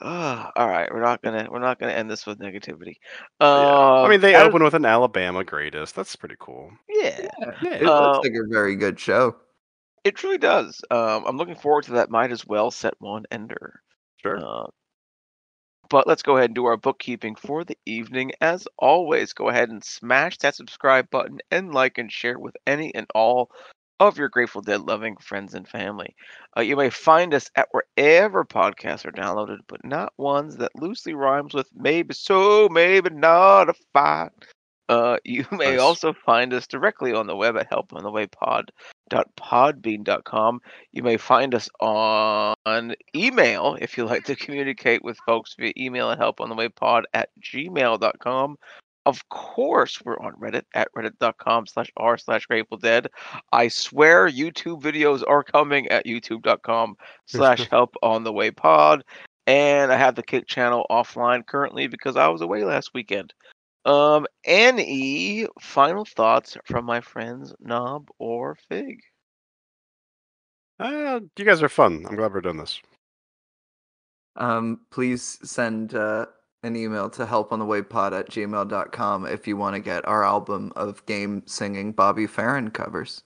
All right, we're not gonna end this with negativity. I mean, they open with an Alabama Greatest. That's pretty cool. Yeah. It looks like a very good show. It truly does. I'm looking forward to that. Might as well set 1 ender. Sure. But let's go ahead and do our bookkeeping for the evening. As always, go ahead and smash that subscribe button and like and share with any and all of your Grateful Dead loving friends and family. You may find us at wherever podcasts are downloaded, but not ones that loosely rhymes with maybe so, maybe not a fight. You may also find us directly on the web at helponthewaypod.podbean.com. You may find us on email if you like to communicate with folks via email at helponthewaypod@gmail.com. Of course, we're on Reddit at reddit.com/r/GratefulDead. I swear YouTube videos are coming at youtube.com/helponthewaypod. And I have the Kick channel offline currently because I was away last weekend. Any final thoughts from my friends Knob or Fig? You guys are fun. I'm glad we're doing this. Please send an email to helponthewaypod@gmail.com if you want to get our album of game singing Bobby Darin covers.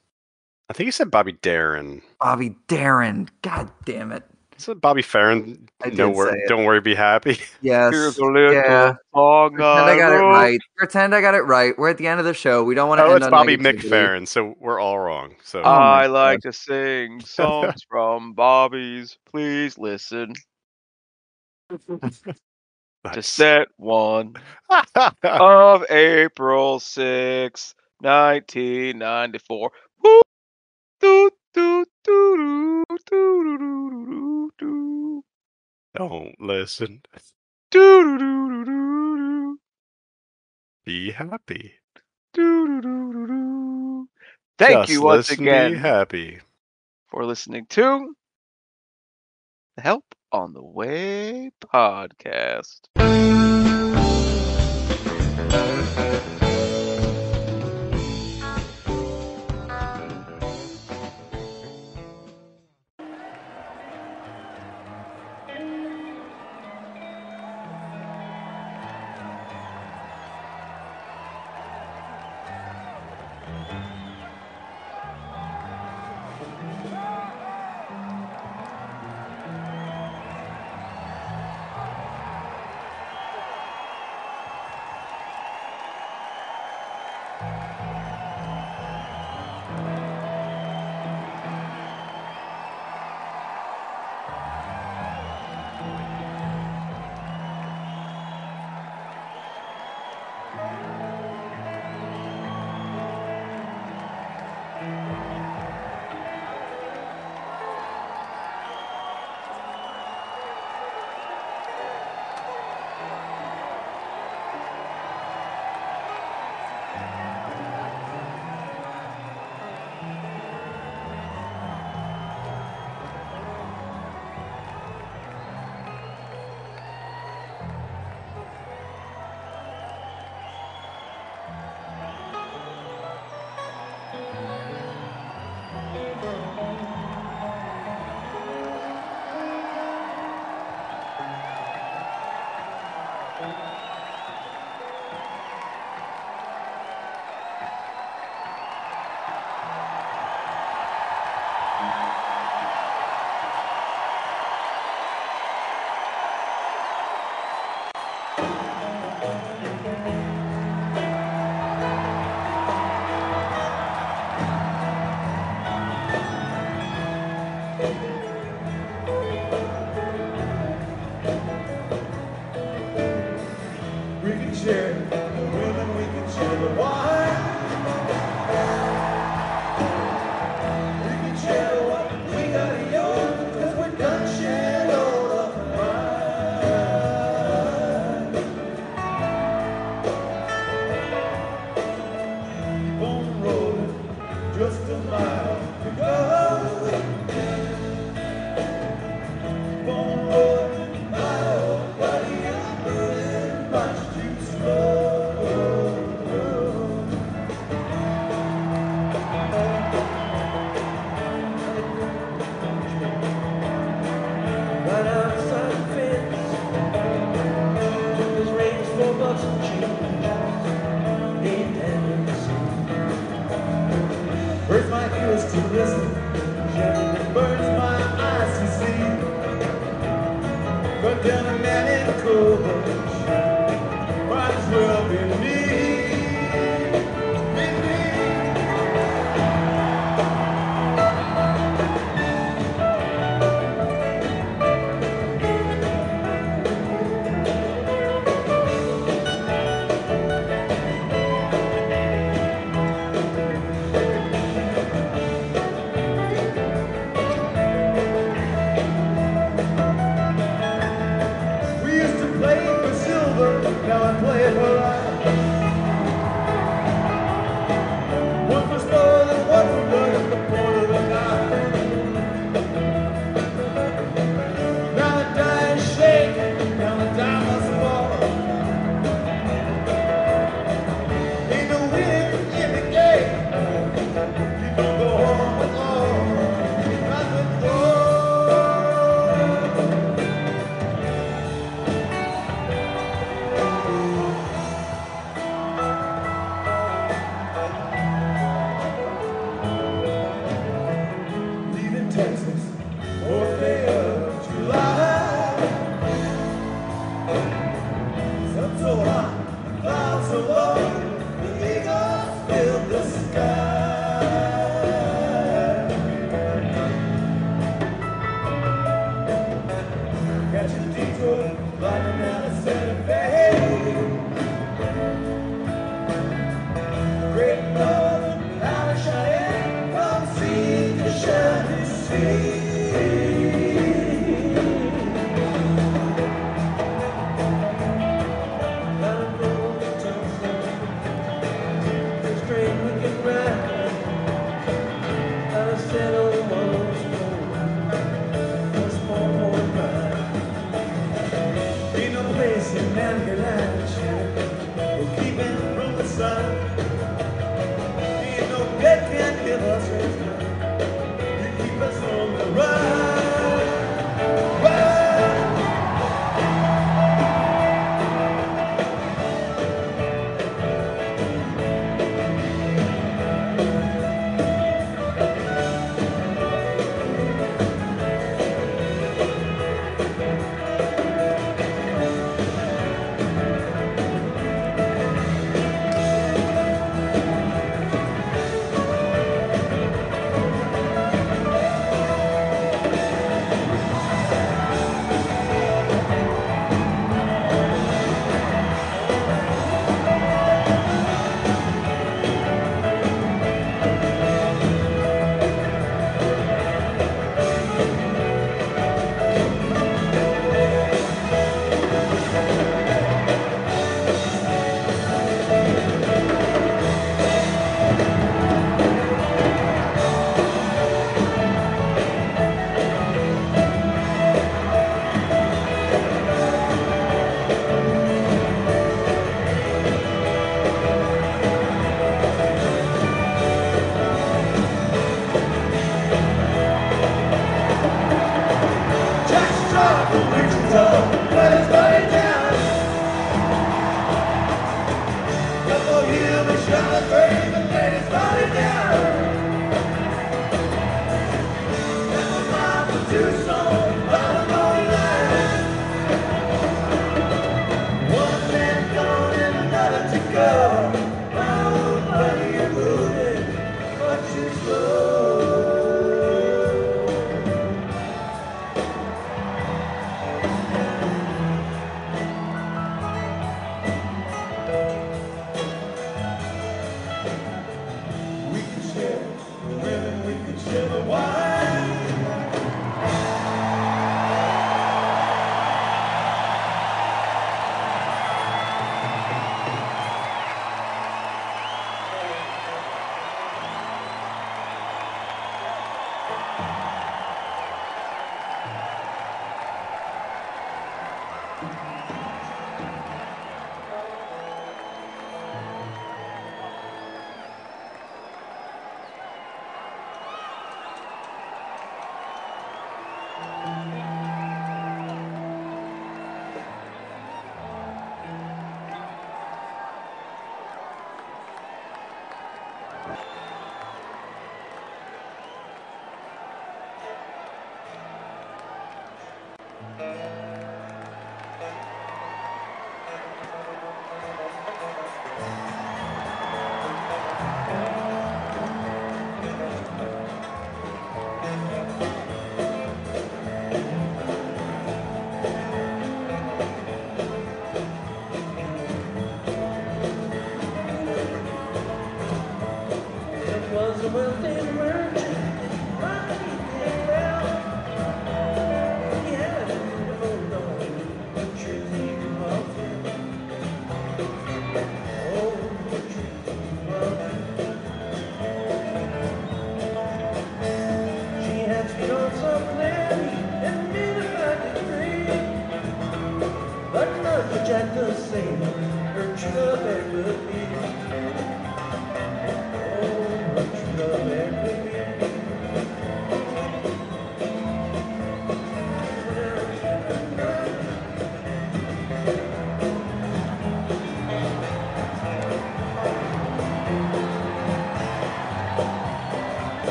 I think you said Bobby Darin. Bobby Darin. God damn it. Is it Bobby Darin? Don't worry, be happy. Yes. Here's a little song. Pretend I got it right. Pretend I got it right. We're at the end of the show. We don't want to end on Bobby negativity. McFerrin, so we're all wrong. So I like to sing songs from Bobby's. Please listen. To set one of April 6, 1994. Woo! Doo, doo, doo, doo, doo, doo, doo. Don't listen. Doo, doo, doo, doo, doo. Be happy. Doo, doo, doo, doo, doo. Thank you once again. Be happy for listening to the Help on the Way podcast.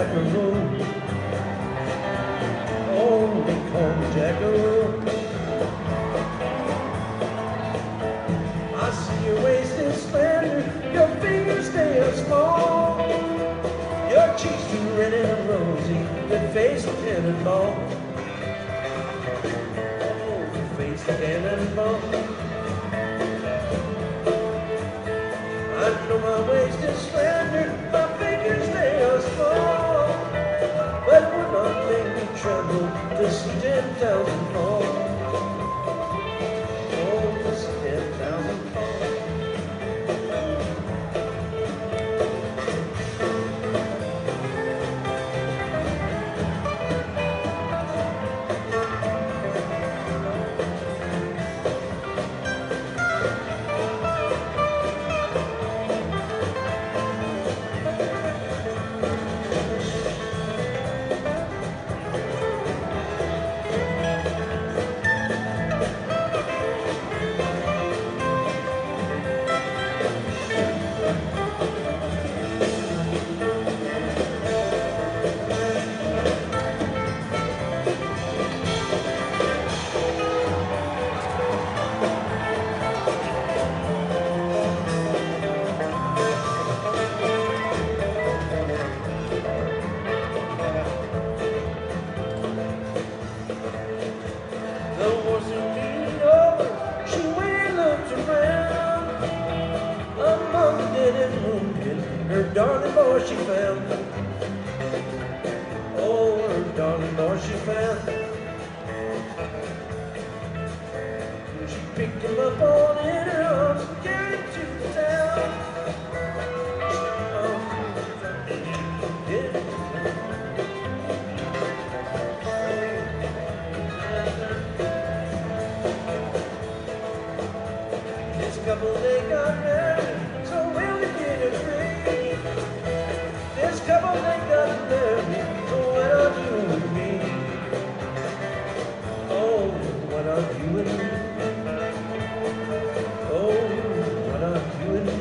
Jack-A-Roe. Oh, they call me Jack-A-Roe. I see your waist is slender, your fingers stay up small. Your cheeks too red and rosy, your face a cannonball. Oh, your face a cannonball. I know my waist is slender, my fingers stay up small. But it would not make me tremble to see 10,000 fall. Oh, to see 10,000 fall. Her darling boy she found. Oh, her darling boy she found. She picked him up all in her arms and carried him to the town. This couple they got married, so well they did agree. This couple they got married, so what are you and me? Oh, what are you and me? Oh, what are you and me?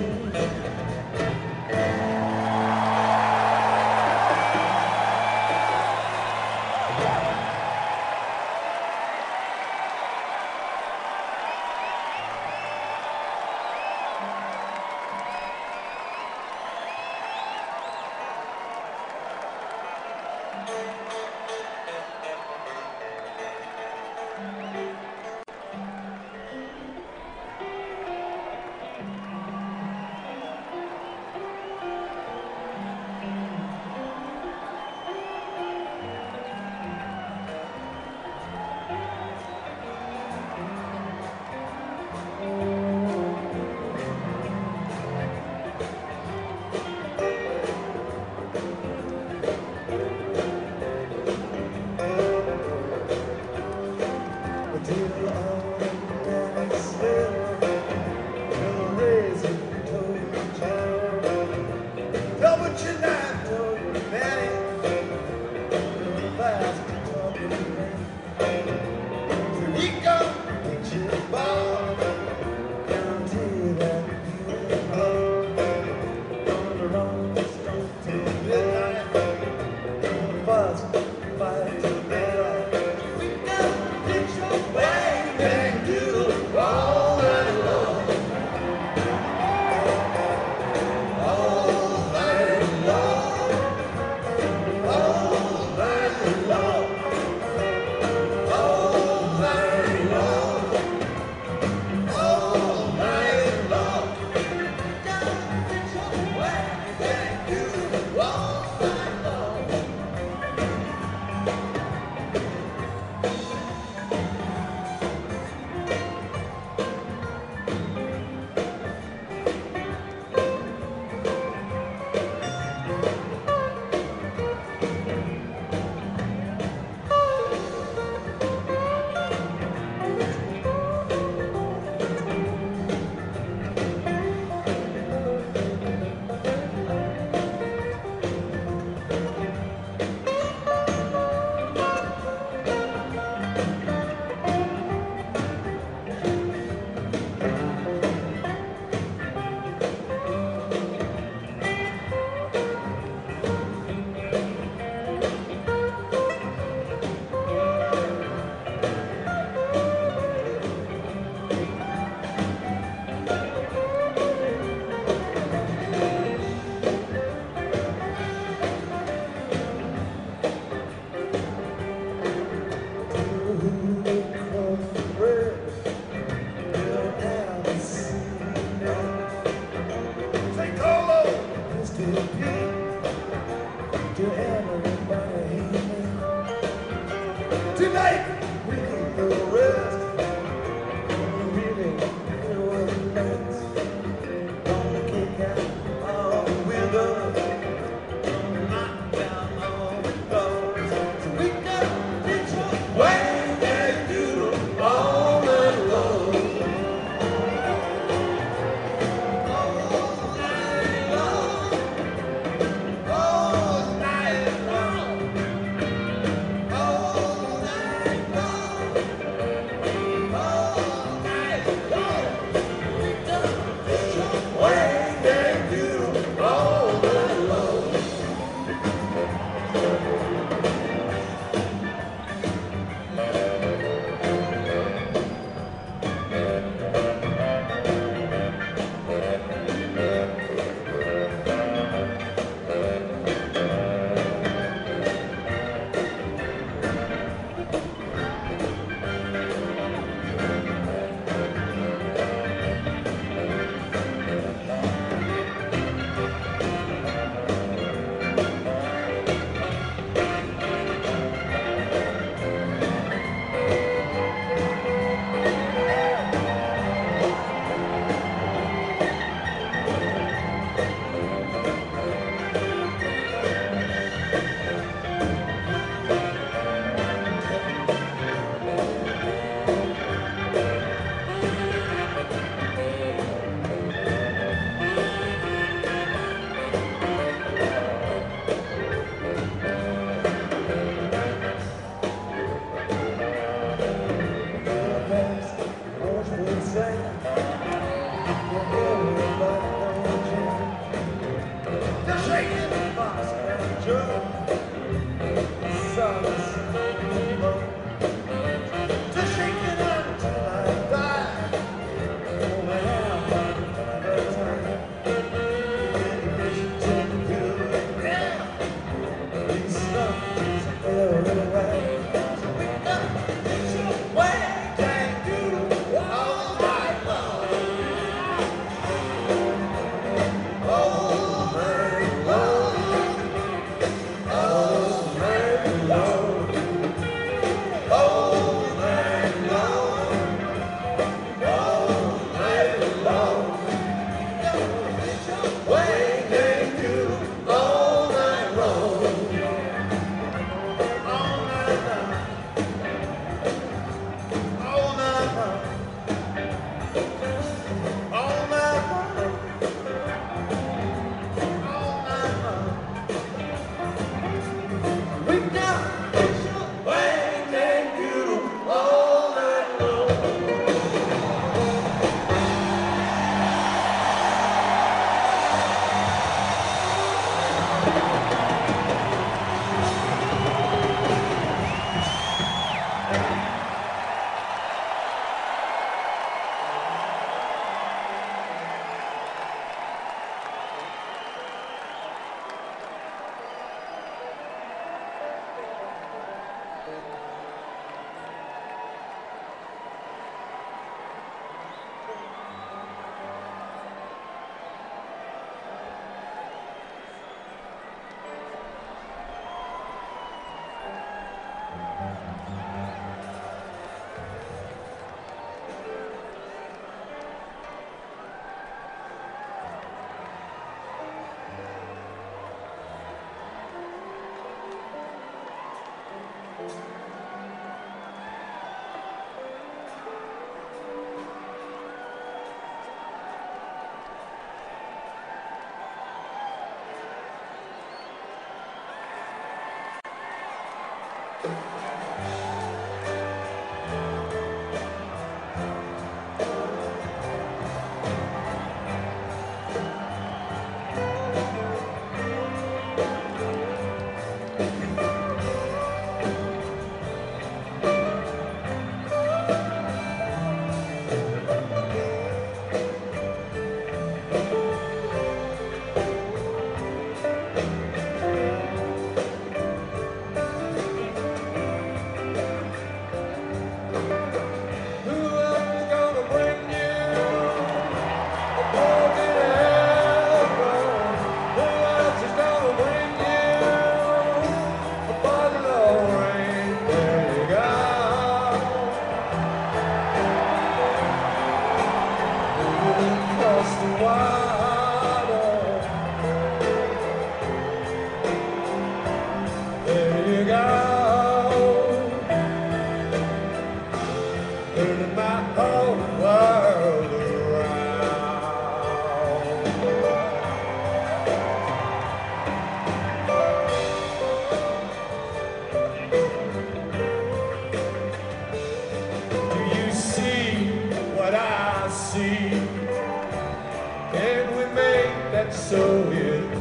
so it's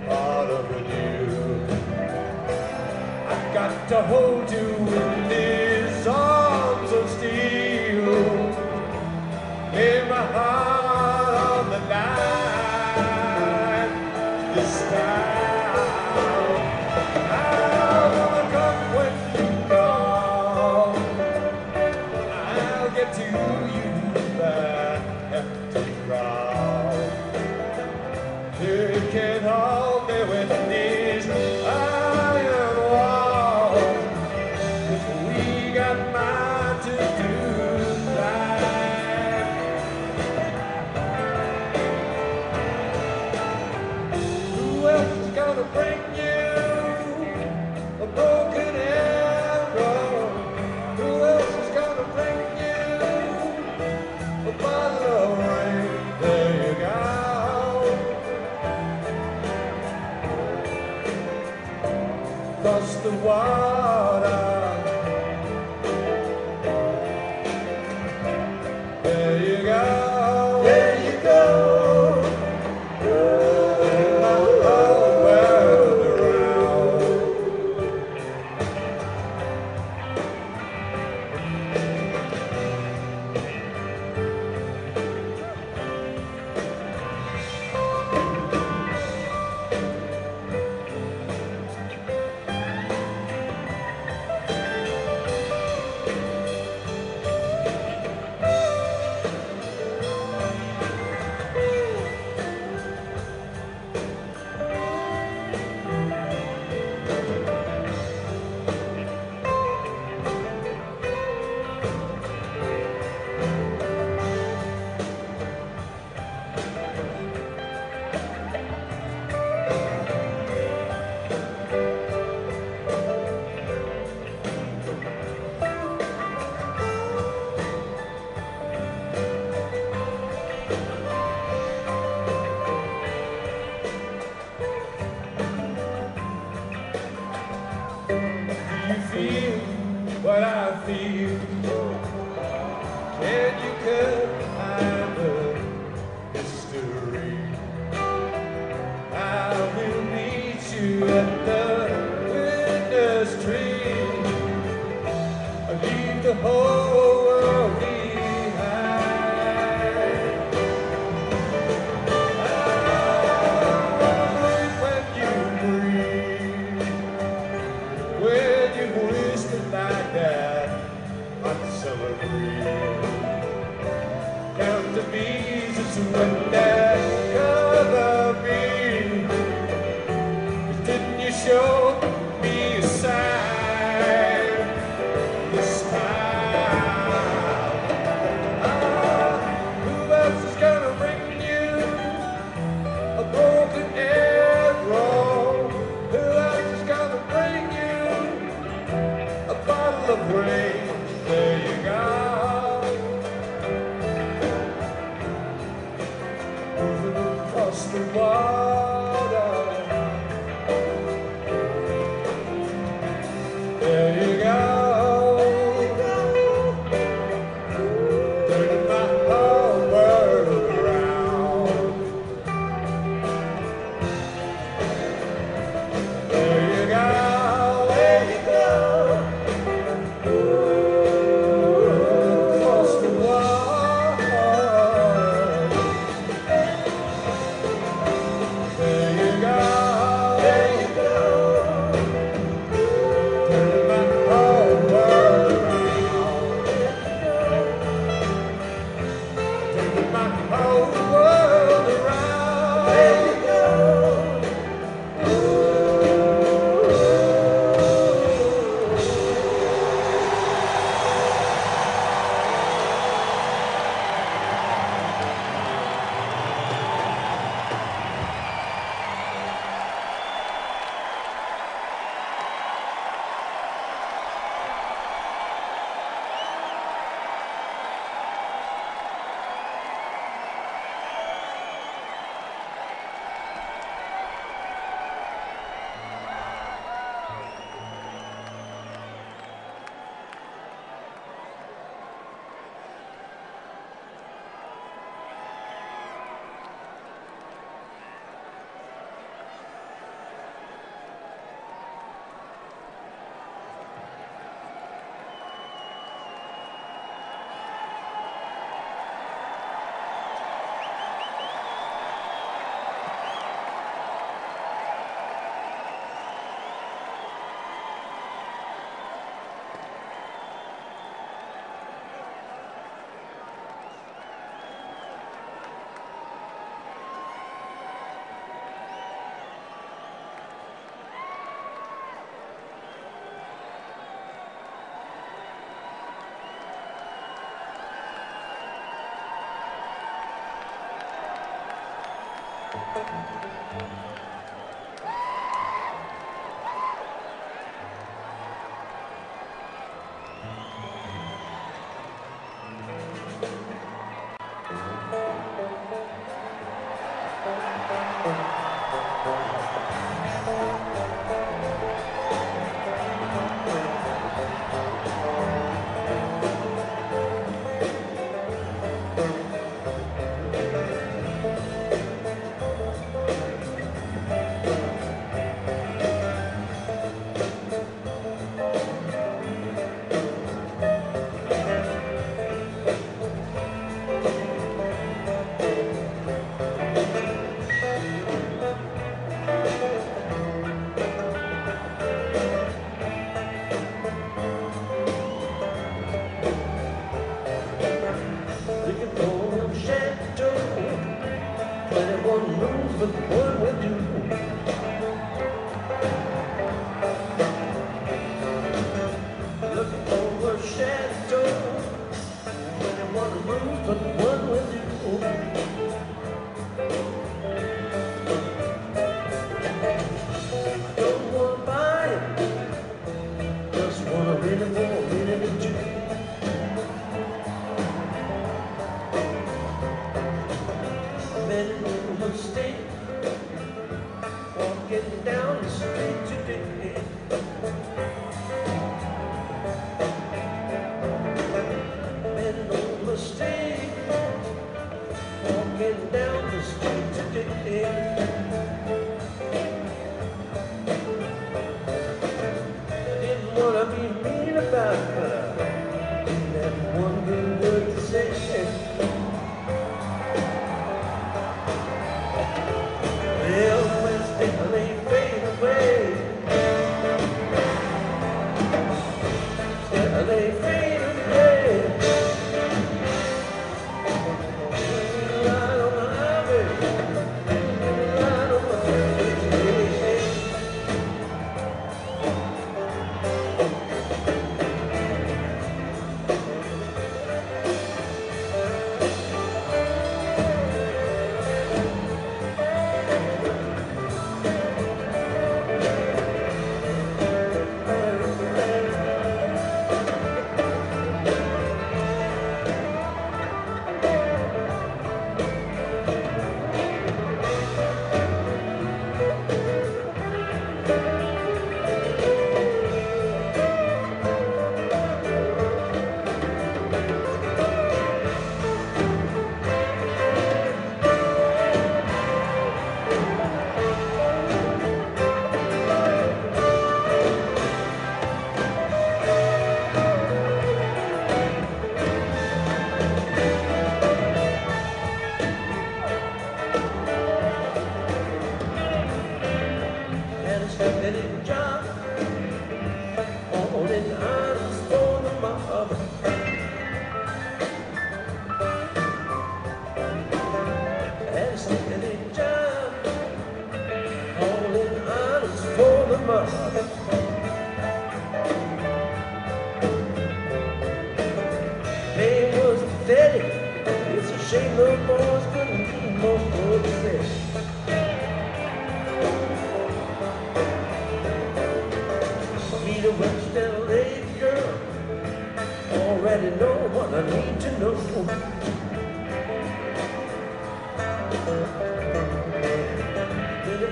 part of you. I've got to hold you in these arms of steel. Lay my heart on the line this time. I'm gonna come when you call. I'll get to you that empty crowd. You can hold me with these iron walls, 'cause we got mine to do tonight. Who else is gonna bring you a broken arrow? Who else is gonna bring you a bottle of rain? There you go. Across the water. There you go. There you go. My whole world around. Do you feel what I feel? Can you cut the history? I will meet you at the witness tree. I leave the whole world behind. I'll breathe when you breathe. When you whisper like that on summer breeze. Count the bees, it's when that cover me. Didn't you show me a sign this time? Who else is gonna bring you a broken arrow? Who else is gonna bring you a bottle of rain? There you go. Moving across the water. There you go. Turning my whole world around. There you go. There you go. Across the water.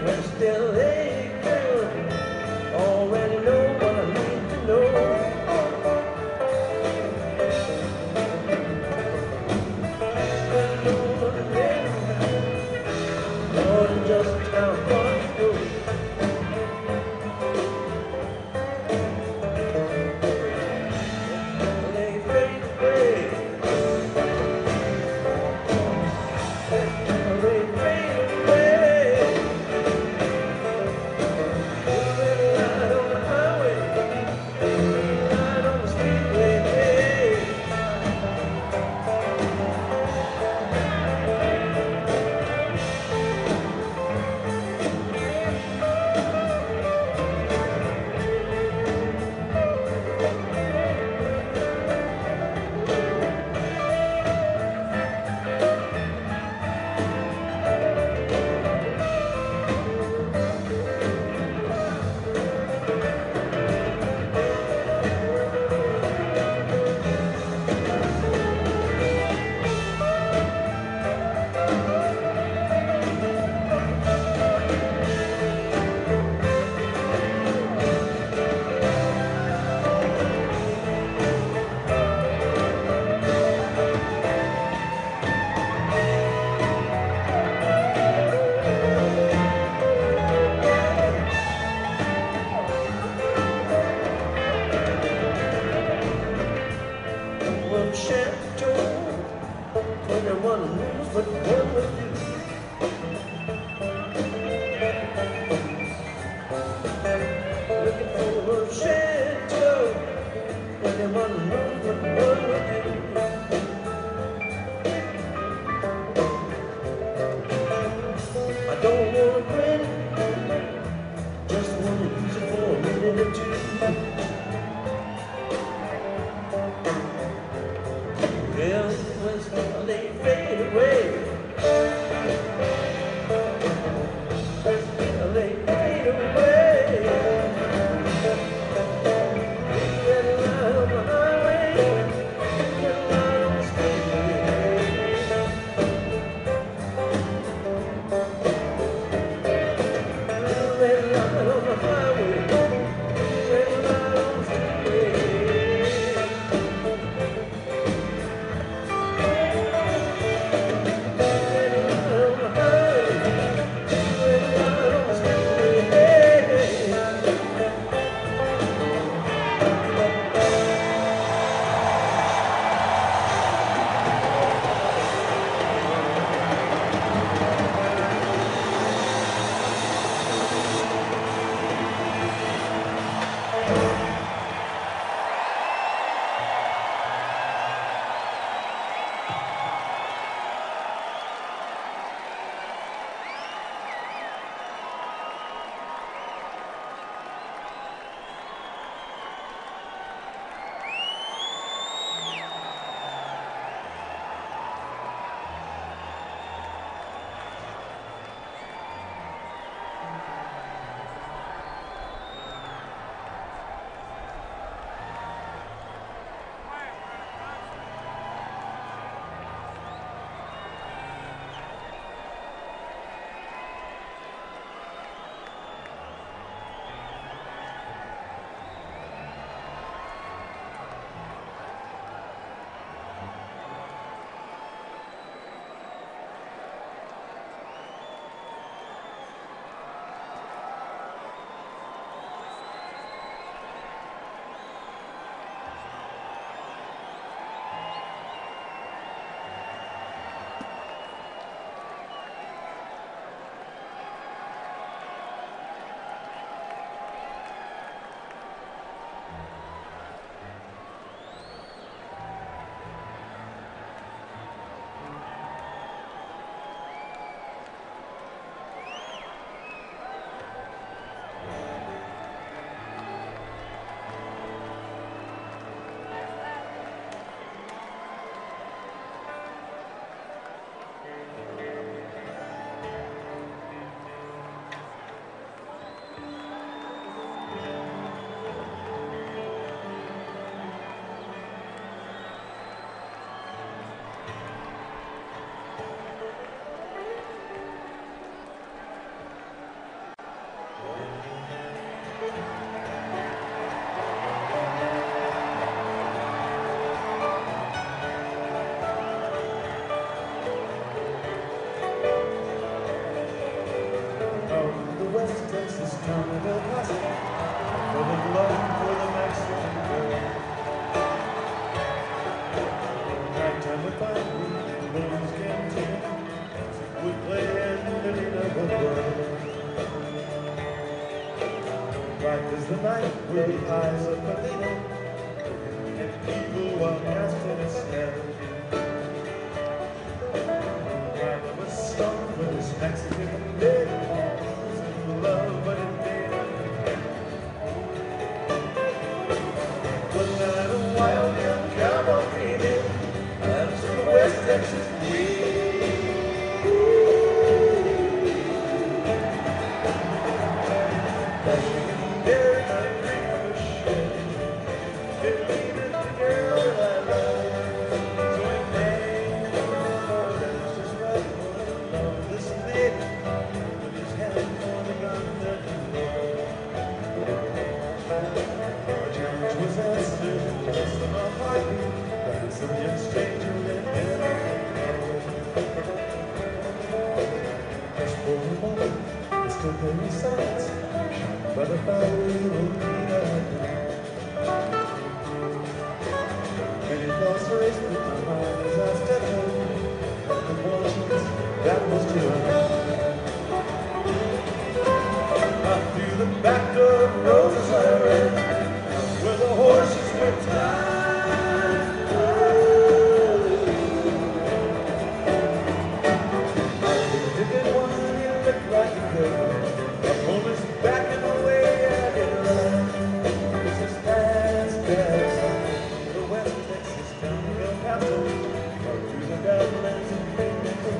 West LA girl, town of El Paso. Fell in love with a Mexican girl. Nighttime would find me, the blues canteen would play and Billy never would. Bright as the night were the eyes of Medina, and evil while cast in its head. While I was stoned with this Mexican maid, in love but in vain. One night a wild young cowboy came in, and from West Texas but if I will be many thoughts raced through my mind as I stepped home. The one chance that was to end. Up through the back door of Roses I ran, where the horses were tied. I picked it one and it looked like a girl. I pulled his back in the way I did run. This is fast, the West Texas town of El Paso, through the Badlands and New Mexico.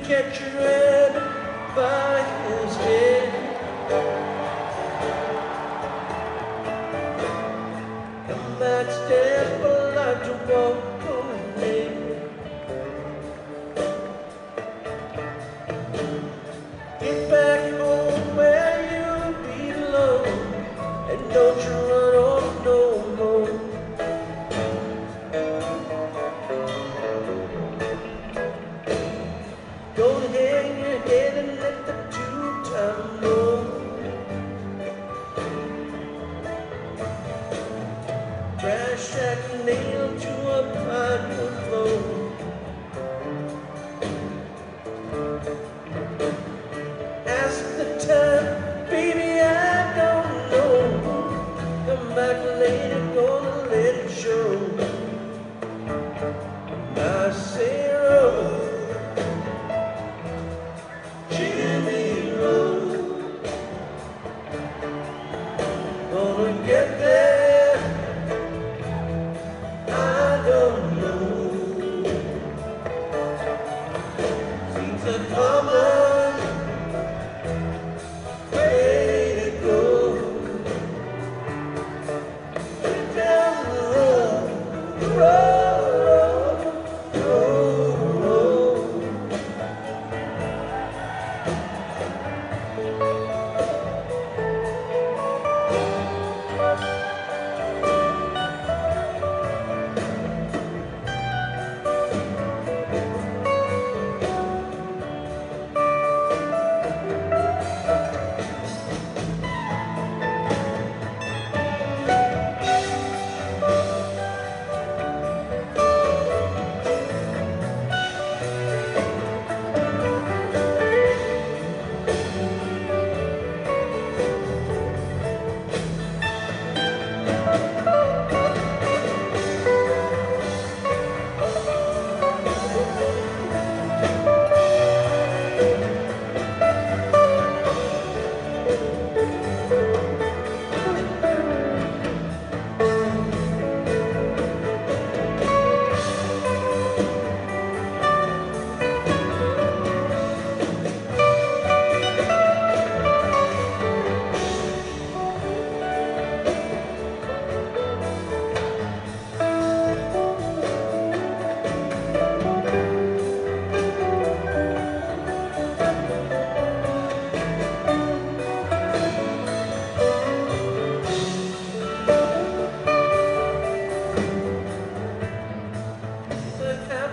Catcher by his head, and Max Dad like to walk away. Get back home where you belong, and don't you run off no more. Don't hang your head and let the two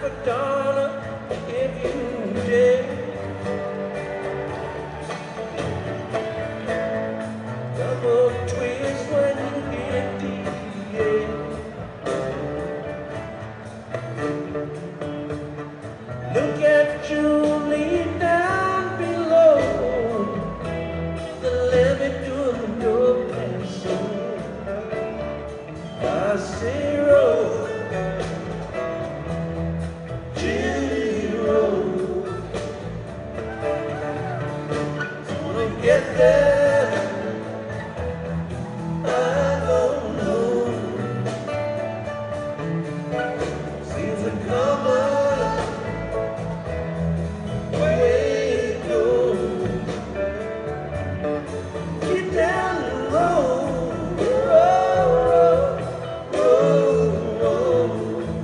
$1 if you dare. Double twist when you hit the air. Look at Julie down below the levee doing the Paso. Paso, Jack-A-Roe. Wanna get there? I don't know. Seems to come up. Way to go. Get down the road, road, road, road.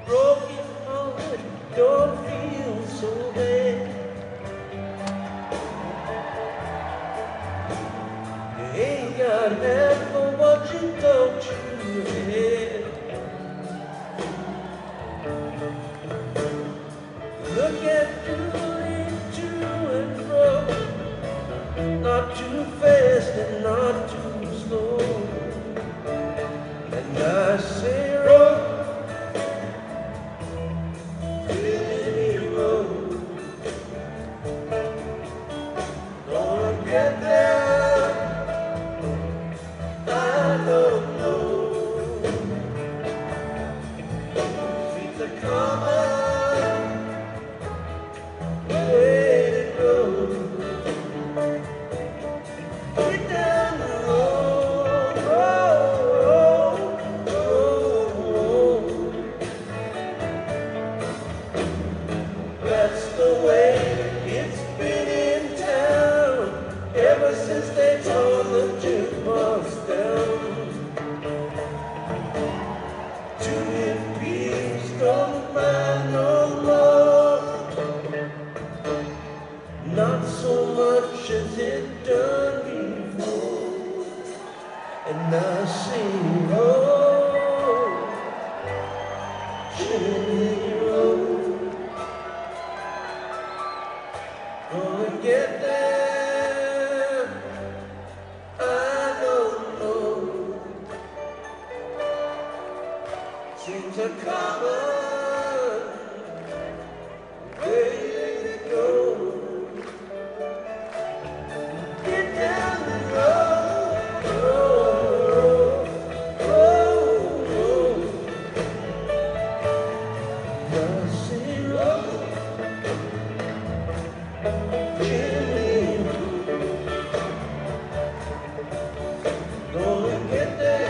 Broken heart, don't feel so bad. You ain't got half for what you thought you had. Look at Julie to and fro, not too fast and not too slow. And I say, roll. Get there, I don't know. Seems to come way to go. Get down the road, road, road, road. seems a common way to go. Get down the road, road, road, road. Dusty road, chilly road. Gonna get there.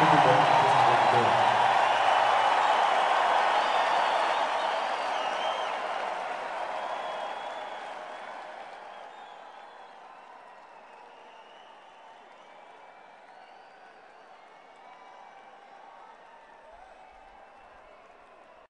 Thank you, Ben. Thank you, Ben.